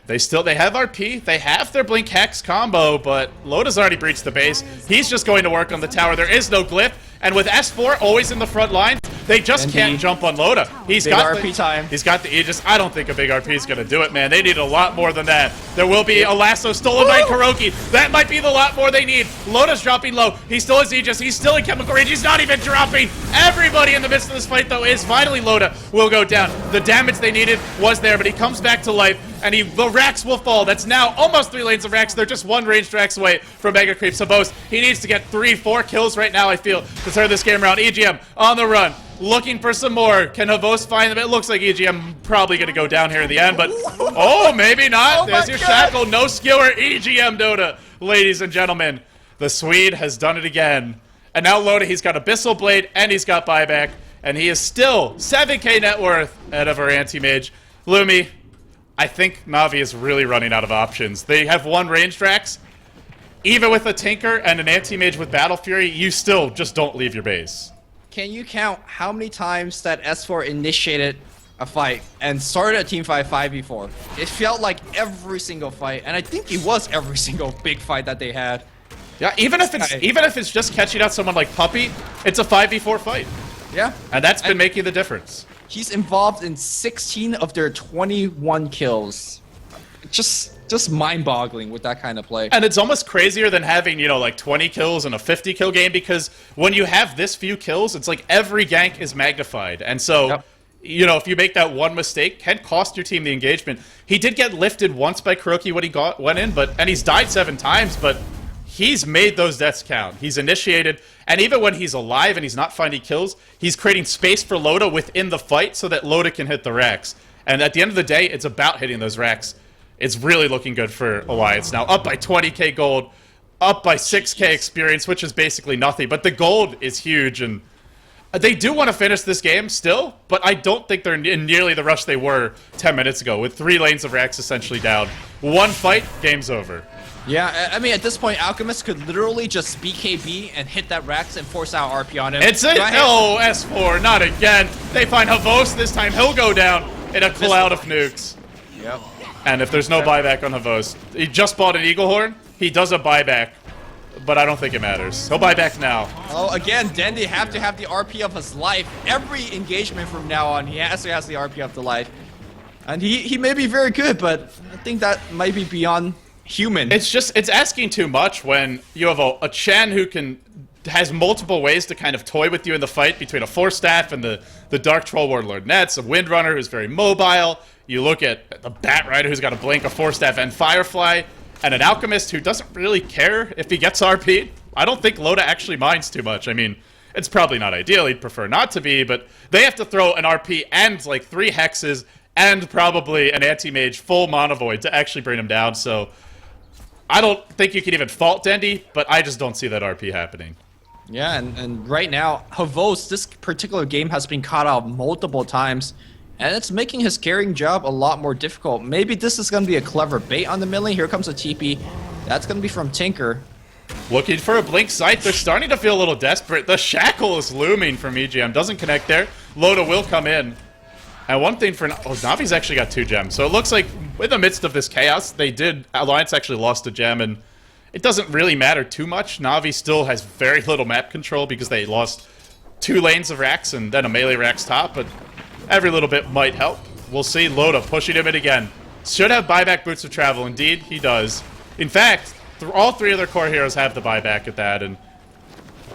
They have RP, they have their Blink Hex combo, but Loda's already breached the base. He's just going to work on the tower. There is no glyph, and with S4 always in the front line, they just can't jump on Loda. He's got RP time. He's got the Aegis. I don't think a big RP is going to do it, man. They need a lot more than that. There will be a lasso stolen by Kuroki. That might be the lot more they need. Loda's dropping low. He still has Aegis. He's still in Chemical Rage. He's not even dropping. Everybody in the midst of this fight, though, is finally Loda will go down. The damage they needed was there, but he comes back to life, and the Rax will fall. That's now almost 3 lanes of Rax. They're just 1 ranged Rax away from Mega Creep. Sabos, he needs to get 3-4 kills right now, I feel, to turn this game around. EGM on the run, looking for some more. Can Havos find them? It looks like EGM probably going to go down here in the end, but oh, maybe not. There's your shackle. No skewer. EGM Dota, ladies and gentlemen. The Swede has done it again. And now Loda, he's got Abyssal Blade, and he's got buyback, and he is still 7k net worth out of our anti-mage. Lumi, I think Na'Vi is really running out of options. They have one range Drax. Even with a Tinker and an Anti-Mage with Battle Fury, you still just don't leave your base. Can you count how many times that S4 initiated a fight and started a teamfight 5v4? It felt like every single fight, and I think it was every single big fight that they had. Yeah, even if it's just catching out someone like Puppey, it's a 5v4 fight. Yeah. And that's been making the difference. He's involved in 16 of their 21 kills. Just mind-boggling with that kind of play. And it's almost crazier than having, you know, like 20 kills in a 50 kill game, because when you have this few kills, it's like every gank is magnified. And so, you know, if you make that one mistake, can cost your team the engagement. He did get lifted once by Kuroki when he went in, and he's died 7 times, but he's made those deaths count. He's initiated, and even when he's alive and he's not finding kills, he's creating space for Loda within the fight so that Loda can hit the racks. And at the end of the day, it's about hitting those racks. It's really looking good for Alliance now. Up by 20k gold, up by 6k experience, which is basically nothing. But the gold is huge, and they do want to finish this game still, but I don't think they're in nearly the rush they were 10 minutes ago, with 3 lanes of racks essentially down. One fight, game's over. Yeah, I mean, at this point, Alchemist could literally just BKB and hit that Rax and force out RP on him. It's it! No, S4, not again. They find Havos this time. He'll go down in a cloud of nukes. Yep. And if there's no buyback on Havos, he just bought an Eagle Horn. He does a buyback, but I don't think it matters. He'll buy back now. Oh, again, Dendi have to have the RP of his life. Every engagement from now on, he has the RP of the life. And he may be very good, but I think that might be beyond human. It's asking too much when you have a Chen who has multiple ways to kind of toy with you in the fight, between a Force Staff and the Dark Troll Warlord Nets, a Windrunner who's very mobile. You look at the Bat Rider who's got a Blink, a Force Staff, and Firefly, and an Alchemist who doesn't really care if he gets RP. I don't think Loda actually minds too much. I mean, it's probably not ideal. He'd prefer not to be, but they have to throw an RP and like 3 hexes and probably an Anti-Mage full Mono Void to actually bring him down. So I don't think you can even fault Dendi, but I just don't see that RP happening. Yeah, and right now, Havos, this particular game has been caught out multiple times, and it's making his carrying job a lot more difficult. Maybe this is going to be a clever bait on the mid lane. Here comes a TP. That's going to be from Tinker. Looking for a Blink Sight. They're starting to feel a little desperate. The Shackle is looming from EGM. Doesn't connect there. Loda will come in. And one thing for... Oh, Navi's actually got 2 gems. So it looks like in the midst of this chaos, Alliance actually lost a gem, and it doesn't really matter too much. Na'Vi still has very little map control because they lost 2 lanes of racks and then a melee racks top, but every little bit might help. We'll see. Loda pushing him in again. Should have buyback Boots of Travel. Indeed, he does. In fact, all 3 of their core heroes have the buyback at that, and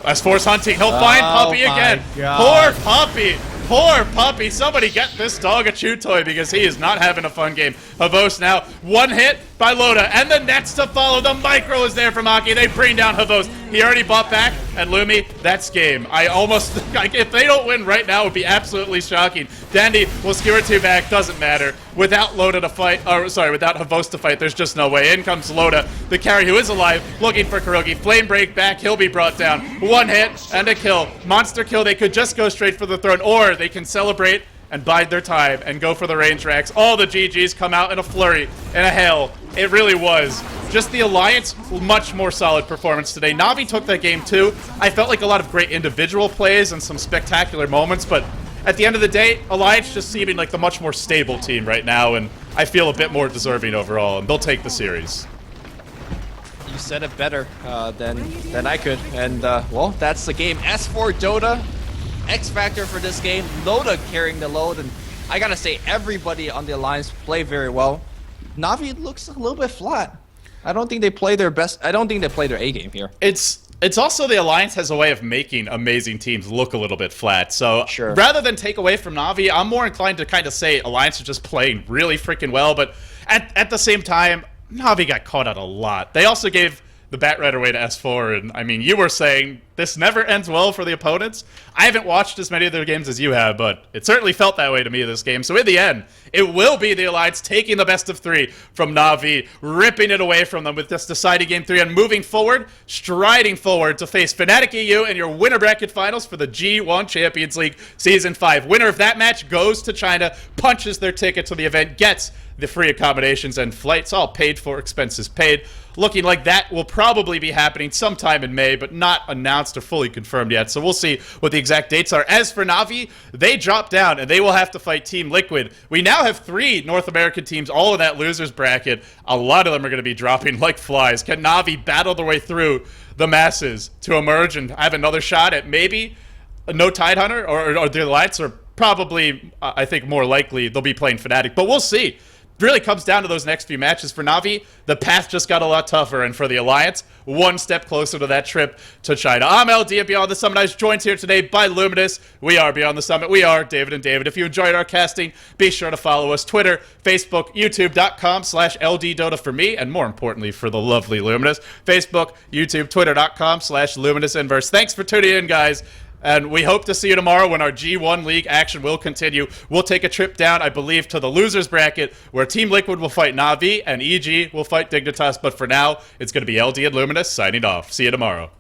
as Force Hunting, he'll find Puppey again. God. Poor Puppey. Poor Puppey. Somebody get this dog a chew toy because he is not having a fun game. Havos now, 1 hit by Loda, and the nets to follow. The micro is there from Aki. They bring down Havos. He already bought back, and Lumi, that's game. I almost, like, if they don't win right now, it would be absolutely shocking. Dandy will skewer 2 back, doesn't matter. Without Loda to fight, or sorry, without Havos to fight, there's just no way. In comes Loda, the carry who is alive, looking for Kurogi. Flame break back, he'll be brought down. 1 hit and a kill. Monster kill, they could just go straight for the throne, or they can celebrate and bide their time and go for the range racks. All the GGs come out in a flurry, in a hail. It really was. Just the Alliance, much more solid performance today. Na'Vi took that game too. I felt like a lot of great individual plays and some spectacular moments, but at the end of the day, Alliance just seeming like the much more stable team right now, and I feel a bit more deserving overall, and they'll take the series. You said it better than I could, and well, that's the game. S4 Dota, X Factor for this game. Loda carrying the load, and I gotta say, everybody on the Alliance played very well. Na'Vi looks a little bit flat. I don't think they play their best. I don't think they play their A game here. It's also the Alliance has a way of making amazing teams look a little bit flat. So sure, rather than take away from Na'Vi, I'm more inclined to kind of say Alliance is just playing really freaking well. But at the same time, Na'Vi got caught out a lot. They also gave the Bat Rider away to S4, and I mean, you were saying this never ends well for the opponents. I haven't watched as many of their games as you have, but it certainly felt that way to me this game. So in the end, it will be the Alliance taking the best of 3 from Na'Vi, ripping it away from them with this deciding game 3, and moving forward, striding forward to face Fnatic EU in your winner bracket finals for the G-1 Champions League Season 5. Winner of that match goes to China, punches their ticket to the event, gets the free accommodations and flights all paid for, expenses paid. Looking like that will probably be happening sometime in May, but not announced or fully confirmed yet. So we'll see what the exact dates are. As for Na'Vi, they dropped down, and they will have to fight Team Liquid. We now have 3 North American teams, all in that losers bracket. A lot of them are going to be dropping like flies. Can Na'Vi battle their way through the masses to emerge and have another shot at maybe no Tidehunter? Or the Alliance are probably, I think, more likely they'll be playing Fnatic. But we'll see. Really comes down to those next few matches. For Na'Vi, the path just got a lot tougher, and for the Alliance, one step closer to that trip to China. I'm LD at Beyond the Summit. I was joined here today by Luminous. We are Beyond the Summit. We are David and David. If you enjoyed our casting, be sure to follow us. Twitter, Facebook, YouTube.com/LDDota for me, and more importantly for the lovely Luminous. Facebook, YouTube, Twitter.com/Luminous Inverse. Thanks for tuning in, guys. And we hope to see you tomorrow when our G1 League action will continue. We'll take a trip down, I believe, to the losers bracket where Team Liquid will fight Na'Vi and EG will fight Dignitas. But for now, it's going to be LD and Luminous signing off. See you tomorrow.